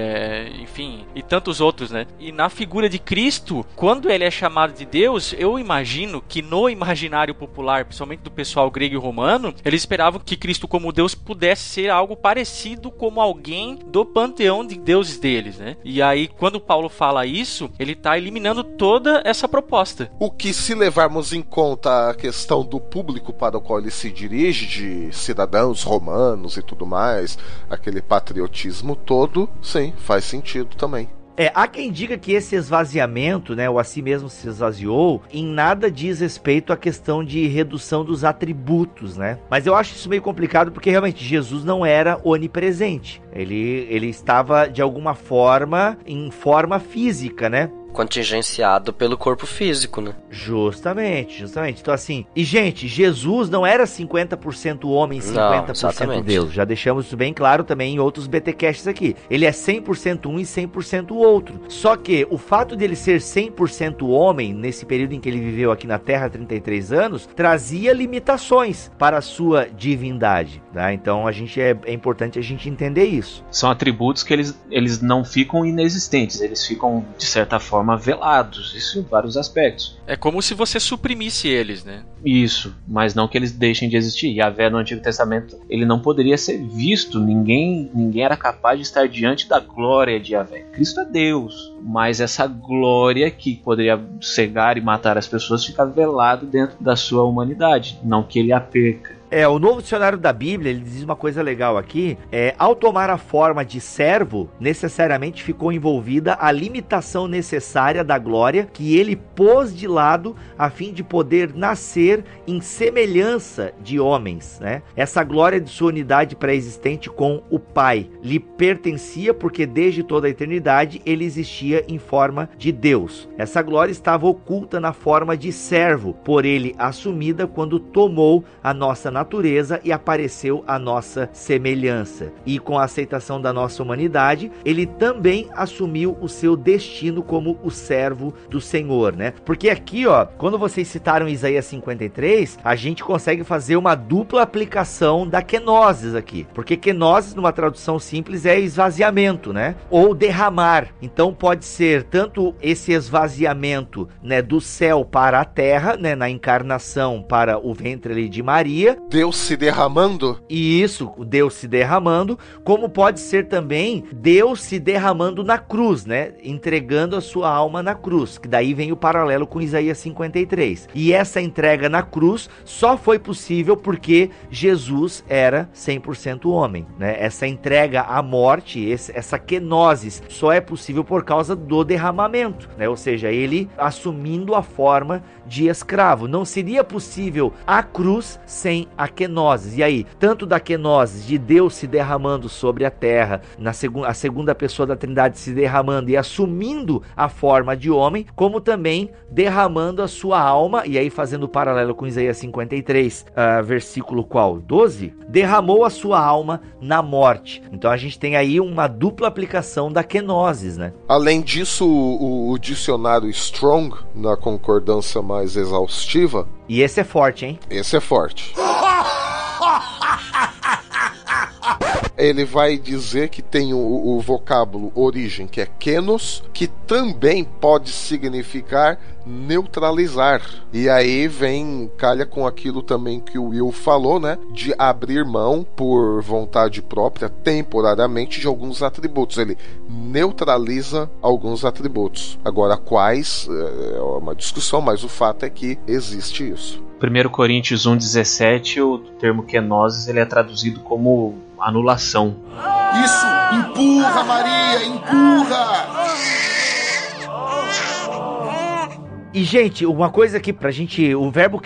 enfim, e tantos outros, né? E na figura de Cristo, quando ele é chamado de Deus, eu imagino que no imaginário popular, principalmente do pessoal grego e romano, eles esperavam que Cristo como Deus pudesse ser algo parecido como alguém do panteão de deuses deles, né? E aí, quando Paulo fala isso, ele está eliminando toda essa proposta. O que, se levarmos em conta a questão do público para o qual ele se dirige, de cidadãos romanos e tudo mais, aquele patriotismo todo, sim, faz sentido também. Há quem diga que esse esvaziamento, né, ou assim mesmo se esvaziou, em nada diz respeito à questão de redução dos atributos, né? Mas eu acho isso meio complicado porque realmente Jesus não era onipresente. Ele estava de alguma forma em forma física, né? Contingenciado pelo corpo físico, né? Justamente. Então assim, e gente, Jesus não era 50% homem e 50% Deus. Já deixamos isso bem claro também em outros BTcasts aqui. Ele é 100% um e 100% o outro. Só que o fato dele ser 100% homem, nesse período em que ele viveu aqui na Terra, 33 anos, trazia limitações para a sua divindade, tá? Então é importante a gente entender isso. São atributos que eles não ficam inexistentes, eles ficam, de certa forma, velados, isso em vários aspectos. É como se você suprimisse eles, né? Isso, mas não que eles deixem de existir. Yahvé no Antigo Testamento, ele não poderia ser visto, ninguém era capaz de estar diante da glória de Yahvé. Cristo é Deus, mas essa glória que poderia cegar e matar as pessoas fica velado dentro da sua humanidade, não que ele a perca. O Novo Dicionário da Bíblia, ele diz uma coisa legal aqui, ao tomar a forma de servo, necessariamente ficou envolvida a limitação necessária da glória que ele pôs de lado a fim de poder nascer em semelhança de homens, né? Essa glória de sua unidade pré-existente com o Pai lhe pertencia porque desde toda a eternidade ele existia em forma de Deus. Essa glória estava oculta na forma de servo, por ele assumida quando tomou a nossa natureza e apareceu a nossa semelhança. E com a aceitação da nossa humanidade, ele também assumiu o seu destino como o servo do Senhor, né? Porque aqui, quando vocês citaram Isaías 53, a gente consegue fazer uma dupla aplicação da kenosis aqui. Porque kenosis, numa tradução simples, é esvaziamento, né? Ou derramar. Então pode ser tanto esse esvaziamento, né, do céu para a terra, né, na encarnação para o ventre ali de Maria, Deus se derramando? Isso, Deus se derramando, como pode ser também Deus se derramando na cruz, né? Entregando a sua alma na cruz, que daí vem o paralelo com Isaías 53. E essa entrega na cruz só foi possível porque Jesus era 100% homem, né? Essa entrega à morte, essa kenosis, só é possível por causa do derramamento, né? Ou seja, ele assumindo a forma de escravo. Não seria possível a cruz sem a kenosis. E aí, tanto da kenosis de Deus se derramando sobre a terra, a segunda pessoa da Trindade se derramando e assumindo a forma de homem, como também derramando a sua alma, e aí fazendo paralelo com Isaías 53, versículo qual? 12? Derramou a sua alma na morte. Então a gente tem aí uma dupla aplicação da kenosis, né? Além disso, o dicionário Strong, na concordância mais exaustiva... E esse é forte, hein? Esse é forte. Ele vai dizer que tem o vocábulo origem, que é kenos, que também pode significar neutralizar. E aí calha com aquilo também que o Will falou, né? De abrir mão por vontade própria, temporariamente, de alguns atributos. Ele neutraliza alguns atributos. Agora, quais? É uma discussão, mas o fato é que existe isso. 1 Coríntios 1,17, o termo kenosis, ele é traduzido como anulação. Isso! Empurra, Maria! Empurra! E, gente, uma coisa aqui pra gente, o verbo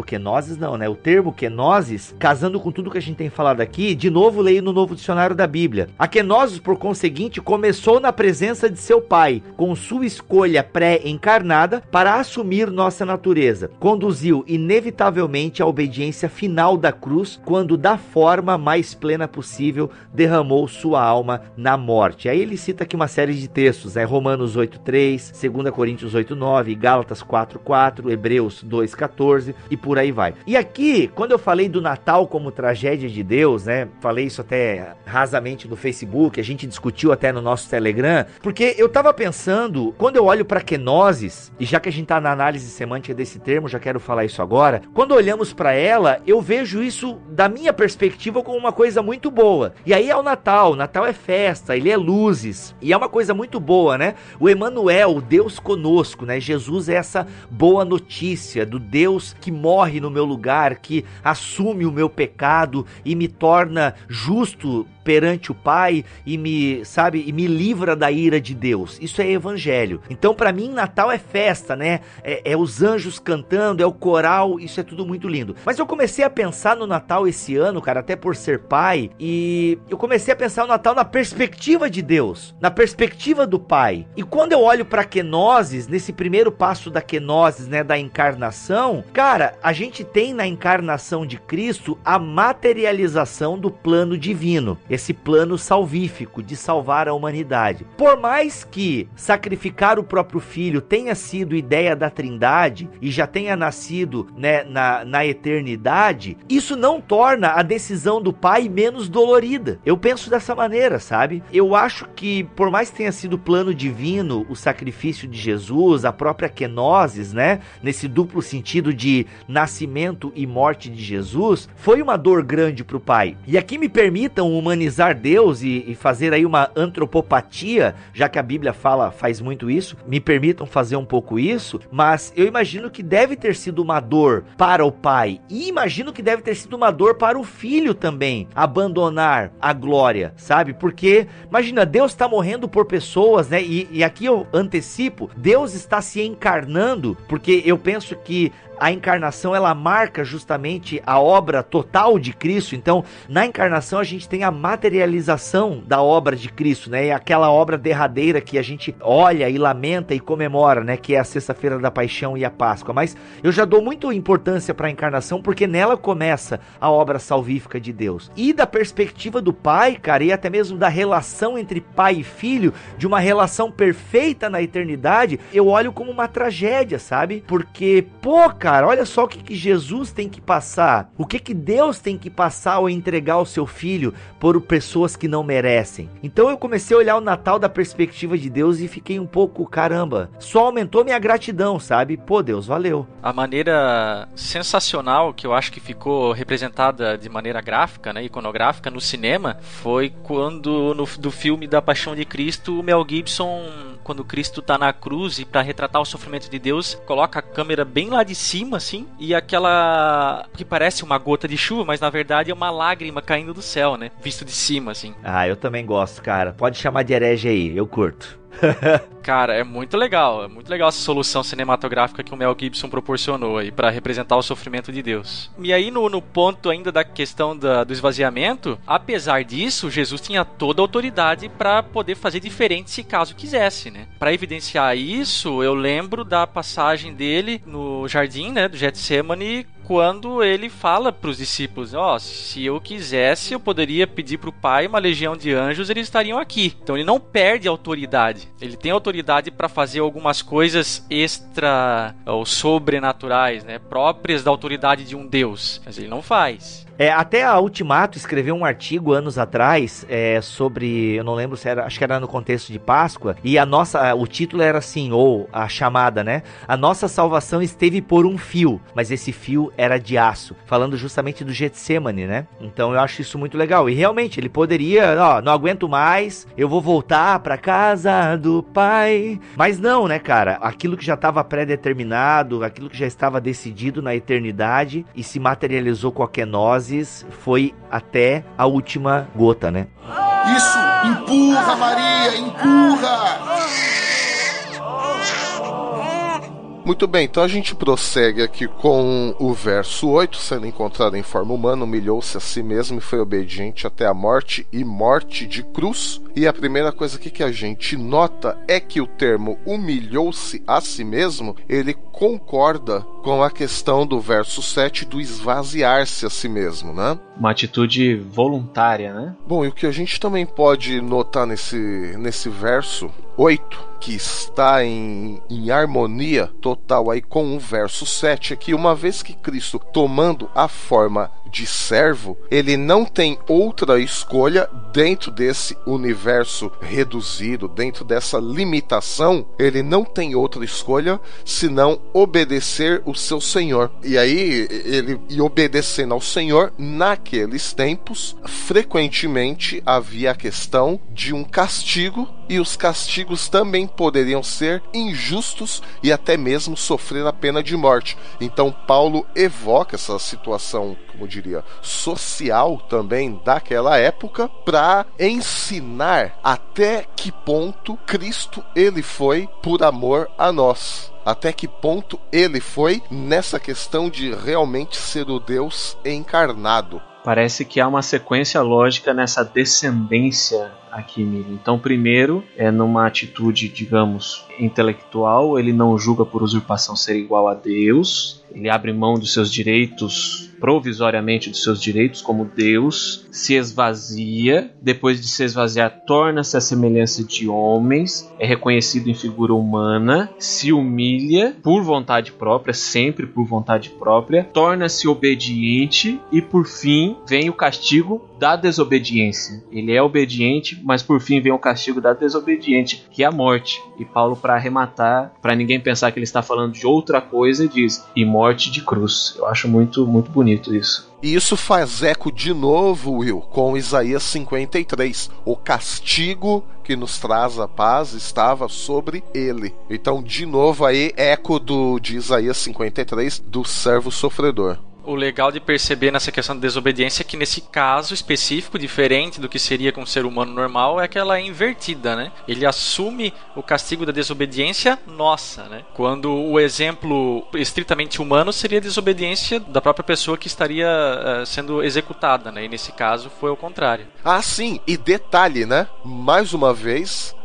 kenosis não, né? O termo kenosis, casando com tudo que a gente tem falado aqui, de novo leio no Novo Dicionário da Bíblia. A kenosis, por conseguinte, começou na presença de seu pai, com sua escolha pré-encarnada para assumir nossa natureza. Conduziu inevitavelmente à obediência final da cruz, quando da forma mais plena possível derramou sua alma na morte. Aí ele cita aqui uma série de textos, né? Romanos 8:3, 2 Coríntios 8:9, Gálatas 4:4, Hebreus 2:14 e por aí vai. E aqui, quando eu falei do Natal como tragédia de Deus, né? Falei isso até rasamente no Facebook, a gente discutiu até no nosso Telegram, porque eu tava pensando, quando eu olho para kenosis, e já que a gente tá na análise semântica desse termo, já quero falar isso agora, quando olhamos para ela, eu vejo isso da minha perspectiva como uma coisa muito boa. E aí é o Natal é festa, ele é luzes, e é uma coisa muito boa, né? O Emmanuel, o Deus conosco, né? Jesus é essa boa notícia do Deus que morre no meu lugar, que assume o meu pecado e me torna justo perante o Pai e me livra da ira de Deus. Isso é evangelho. Então, para mim, Natal é festa, né? É os anjos cantando, é o coral, isso é tudo muito lindo. Mas eu comecei a pensar no Natal esse ano, cara, até por ser pai, e eu comecei a pensar no Natal na perspectiva de Deus, na perspectiva do Pai. E quando eu olho para kenosis, nesse primeiro passo da kenosis, né, da encarnação, cara, a gente tem na encarnação de Cristo a materialização do plano divino. Esse plano salvífico de salvar a humanidade. Por mais que sacrificar o próprio filho tenha sido ideia da Trindade e já tenha nascido, né, na eternidade, isso não torna a decisão do Pai menos dolorida. Eu penso dessa maneira, sabe? Eu acho que, por mais que tenha sido plano divino o sacrifício de Jesus, a própria kenosis, né, nesse duplo sentido de nascimento e morte de Jesus, foi uma dor grande para o Pai. E aqui me permitam humanizar Deus e fazer aí uma antropopatia, já que a Bíblia faz muito isso, me permitam fazer um pouco isso, mas eu imagino que deve ter sido uma dor para o Pai, e imagino que deve ter sido uma dor para o Filho também, abandonar a glória, sabe? Porque, imagina, Deus está morrendo por pessoas, né? E aqui eu antecipo, Deus está se encarnando, porque eu penso que a encarnação, ela marca justamente a obra total de Cristo. Então, na encarnação a gente tem a materialização da obra de Cristo, né? É aquela obra derradeira que a gente olha e lamenta e comemora, né? Que é a Sexta-feira da Paixão e a Páscoa. Mas eu já dou muita importância para a encarnação, porque nela começa a obra salvífica de Deus. E da perspectiva do Pai, cara, e até mesmo da relação entre pai e filho, de uma relação perfeita na eternidade, eu olho como uma tragédia, sabe? Porque, cara, olha só o que Jesus tem que passar, o que Deus tem que passar ao entregar o seu filho por pessoas que não merecem. Então eu comecei a olhar o Natal da perspectiva de Deus e fiquei um pouco, caramba, só aumentou minha gratidão, sabe? Pô, Deus, valeu. A maneira sensacional que eu acho que ficou representada de maneira gráfica, né, iconográfica no cinema, foi quando do filme da Paixão de Cristo, o Mel Gibson, quando Cristo tá na cruz, e para retratar o sofrimento de Deus, coloca a câmera bem lá de cima, assim, e aquela que parece uma gota de chuva, mas na verdade é uma lágrima caindo do céu, né? Visto de cima, assim. Ah, eu também gosto, cara. Pode chamar de herege aí, eu curto. Cara, é muito legal essa solução cinematográfica que o Mel Gibson proporcionou aí pra representar o sofrimento de Deus. E aí no ponto ainda da questão do esvaziamento, apesar disso, Jesus tinha toda a autoridade pra poder fazer diferente se caso quisesse, né? Pra evidenciar isso, eu lembro da passagem dele no jardim, né, do Getsemane, quando ele fala para os discípulos, se eu quisesse, eu poderia pedir para o Pai uma legião de anjos, eles estariam aqui. Então ele não perde a autoridade. Ele tem autoridade para fazer algumas coisas extra ou sobrenaturais, né, próprias da autoridade de um Deus, mas ele não faz. Até a Ultimato escreveu um artigo anos atrás sobre, eu não lembro se era, acho que era no contexto de Páscoa, e o título era assim, ou a chamada, né? A nossa salvação esteve por um fio, mas esse fio era de aço, falando justamente do Getsemane, né? Então eu acho isso muito legal, e realmente ele poderia, não aguento mais, eu vou voltar pra casa do Pai, mas não, né, cara? Aquilo que já estava pré-determinado, aquilo que já estava decidido na eternidade e se materializou com a quenose, foi até a última gota, né? Isso! Empurra, Maria! Empurra! Muito bem, então a gente prossegue aqui com o verso 8. Sendo encontrado em forma humana, humilhou-se a si mesmo e foi obediente até a morte, e morte de cruz. E a primeira coisa aqui que a gente nota é que o termo humilhou-se a si mesmo, ele concorda com a questão do verso 7 do esvaziar-se a si mesmo, né? Uma atitude voluntária, né? Bom, e o que a gente também pode notar nesse verso 8, que está em harmonia total aí com o verso 7, é que uma vez que Cristo, tomando a forma de servo, ele não tem outra escolha dentro desse universo reduzido, dentro dessa limitação, ele não tem outra escolha senão obedecer o seu Senhor. E aí, ele obedecendo ao Senhor, naqueles tempos, frequentemente havia a questão de um castigo, e os castigos também poderiam ser injustos e até mesmo sofrer a pena de morte. Então Paulo evoca essa situação, como diria, social também daquela época, para ensinar até que ponto Cristo ele foi por amor a nós. Até que ponto ele foi nessa questão de realmente ser o Deus encarnado. Parece que há uma sequência lógica nessa descendência aqui, Miriam. Então, primeiro, numa atitude, digamos, intelectual, ele não julga por usurpação ser igual a Deus, ele abre mão dos seus direitos, provisoriamente dos seus direitos como Deus, se esvazia, depois de se esvaziar, torna-se a semelhança de homens, é reconhecido em figura humana, se humilha por vontade própria, sempre por vontade própria, torna-se obediente e, por fim, vem o castigo da desobediência. Ele é obediente, mas por fim vem o castigo da desobediente, que é a morte. E Paulo, para arrematar, para ninguém pensar que ele está falando de outra coisa, diz: e morte de cruz. Eu acho muito, muito bonito isso. E isso faz eco de novo, Will, com Isaías 53. O castigo que nos traz a paz estava sobre ele. Então, de novo aí, eco de Isaías 53, do servo sofredor. O legal de perceber nessa questão da desobediência é que nesse caso específico, diferente do que seria com um ser humano normal, é que ela é invertida, né? Ele assume o castigo da desobediência nossa, né? Quando o exemplo estritamente humano seria a desobediência da própria pessoa que estaria sendo executada, né? E nesse caso foi o contrário. Ah, sim, e detalhe, né? Mais uma vez,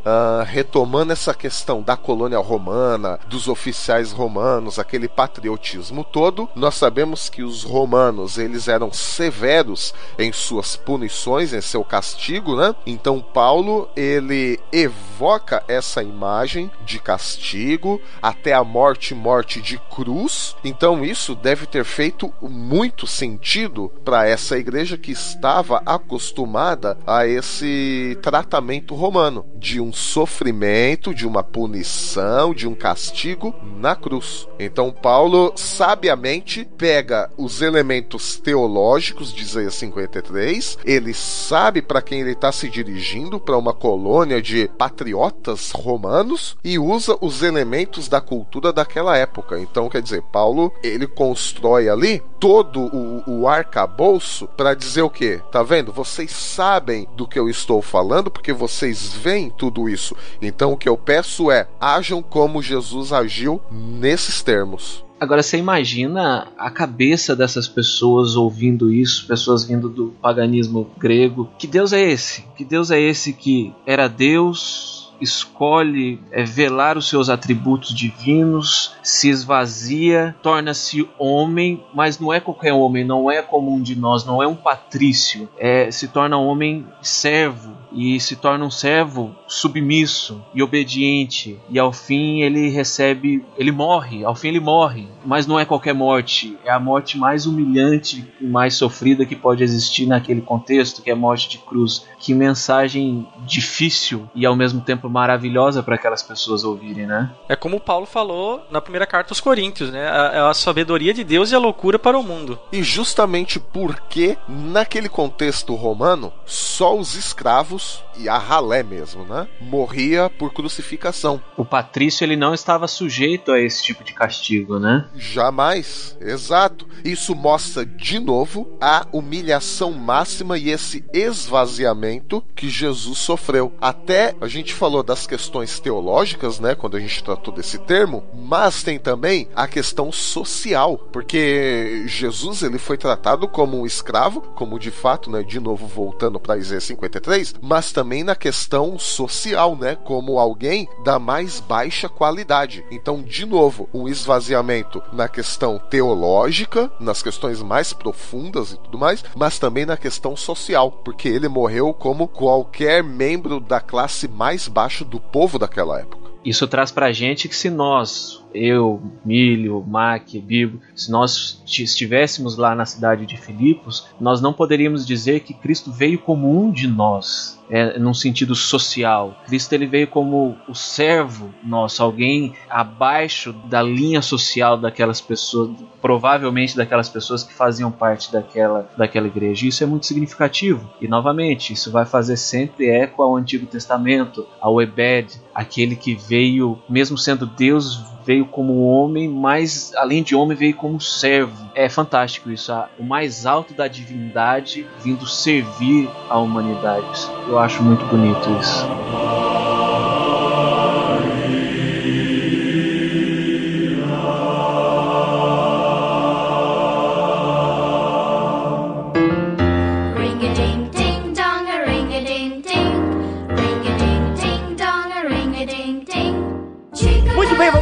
retomando essa questão da colônia romana, dos oficiais romanos, aquele patriotismo todo, nós sabemos que os romanos, eles eram severos em suas punições, em seu castigo, né? Então Paulo, ele evoca essa imagem de castigo até a morte de cruz. Então isso deve ter feito muito sentido para essa igreja que estava acostumada a esse tratamento romano, de um sofrimento, de uma punição, de um castigo na cruz. Então Paulo sabiamente pega os elementos teológicos de Isaías 53, ele sabe para quem ele está se dirigindo, para uma colônia de patriotas romanos, e usa os elementos da cultura daquela época. Então, quer dizer, Paulo, ele constrói ali todo o arcabouço para dizer o quê? Tá vendo? Vocês sabem do que eu estou falando, porque vocês veem tudo tudo isso. Então o que eu peço é, ajam como Jesus agiu nesses termos. Agora você imagina a cabeça dessas pessoas ouvindo isso, pessoas vindo do paganismo grego. Que Deus é esse? Que Deus é esse que era Deus, escolhe velar os seus atributos divinos, se esvazia, torna-se homem, mas não é qualquer homem, não é como um de nós, não é um patrício, se torna homem servo, e se torna um servo submisso e obediente, e ao fim ele morre, mas não é qualquer morte, é a morte mais humilhante e mais sofrida que pode existir naquele contexto, que é a morte de cruz. Que mensagem difícil e ao mesmo tempo maravilhosa para aquelas pessoas ouvirem, né? É como o Paulo falou na primeira carta aos Coríntios, né? A sabedoria de Deus e a loucura para o mundo. E justamente porque naquele contexto romano, só os escravos e a ralé mesmo, né, morria por crucificação. O patrício, ele não estava sujeito a esse tipo de castigo, né? Jamais, exato. Isso mostra de novo a humilhação máxima e esse esvaziamento que Jesus sofreu. Até a gente falou das questões teológicas, né, quando a gente tratou desse termo, mas tem também a questão social, porque Jesus, ele foi tratado como um escravo, como de fato, né, de novo voltando para Isaías 53, mas também na questão social, né, como alguém da mais baixa qualidade. Então, de novo, um esvaziamento na questão teológica, nas questões mais profundas e tudo mais, mas também na questão social, porque ele morreu como qualquer membro da classe mais baixa do povo daquela época. Isso traz pra gente que se nós, eu, Milho, Mac, Bibo, se nós estivéssemos lá na cidade de Filipos, nós não poderíamos dizer que Cristo veio como um de nós, num sentido social. Cristo, ele veio como o servo nosso, alguém abaixo da linha social daquelas pessoas, provavelmente daquelas pessoas que faziam parte daquela igreja. Isso é muito significativo. E novamente, isso vai fazer sempre eco ao Antigo Testamento, ao Ebed, aquele que veio, mesmo sendo Deus, veio como homem, mas além de homem veio como servo. É fantástico isso, o mais alto da divindade vindo servir a humanidade. Eu acho muito bonito isso.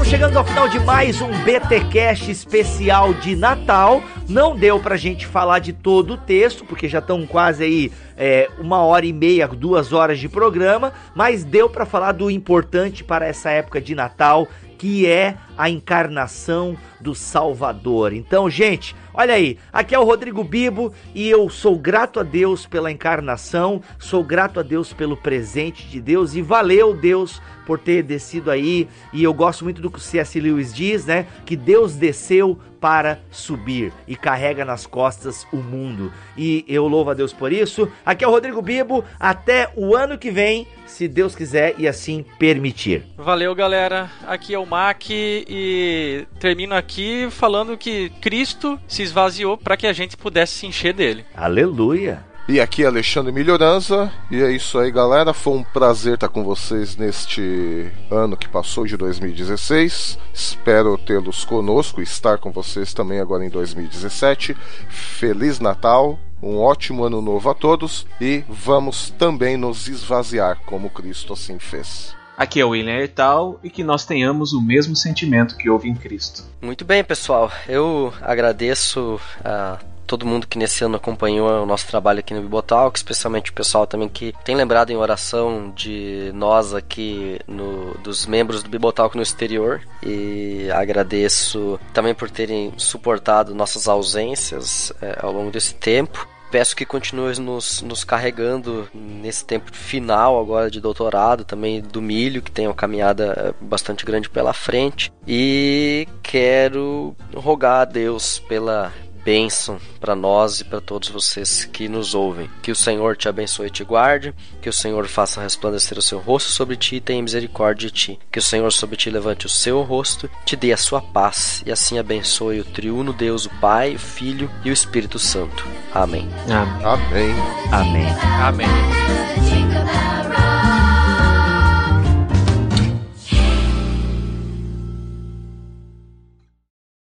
Chegando ao final de mais um BTcast especial de Natal. Não deu pra gente falar de todo o texto, porque já estão quase aí 1h30, 2 horas de programa, mas deu pra falar do importante para essa época de Natal, que é a encarnação do Salvador. Então, gente, olha aí, aqui é o Rodrigo Bibo e eu sou grato a Deus pela encarnação, sou grato a Deus pelo presente de Deus e valeu Deus por ter descido aí. E eu gosto muito do que o C.S. Lewis diz, né, que Deus desceu para subir e carrega nas costas o mundo. E eu louvo a Deus por isso. Aqui é o Rodrigo Bibo, até o ano que vem, se Deus quiser e assim permitir. Valeu, galera, aqui é o Mac e termino aqui falando que Cristo se esvaziou para que a gente pudesse se encher dele. Aleluia! E aqui é Alexandre Melhoranza, e é isso aí, galera, foi um prazer estar com vocês neste ano que passou de 2016, espero tê-los conosco e estar com vocês também agora em 2017, Feliz Natal, um ótimo ano novo a todos, e vamos também nos esvaziar como Cristo assim fez. Aqui é o William Hertal e que nós tenhamos o mesmo sentimento que houve em Cristo. Muito bem, pessoal, eu agradeço a todo mundo que nesse ano acompanhou o nosso trabalho aqui no Bibotalk, especialmente o pessoal também que tem lembrado em oração de nós aqui, dos membros do Bibotalk no exterior, e agradeço também por terem suportado nossas ausências ao longo desse tempo. Peço que continue nos carregando nesse tempo final agora de doutorado, também do Milho, que tem uma caminhada bastante grande pela frente, e quero rogar a Deus pela bênção para nós e para todos vocês que nos ouvem. Que o Senhor te abençoe e te guarde, que o Senhor faça resplandecer o seu rosto sobre ti e tenha misericórdia de ti, que o Senhor sobre ti levante o seu rosto, te dê a sua paz e assim abençoe o triuno Deus, o Pai, o Filho e o Espírito Santo. Amém. Amém. Amém. Amém.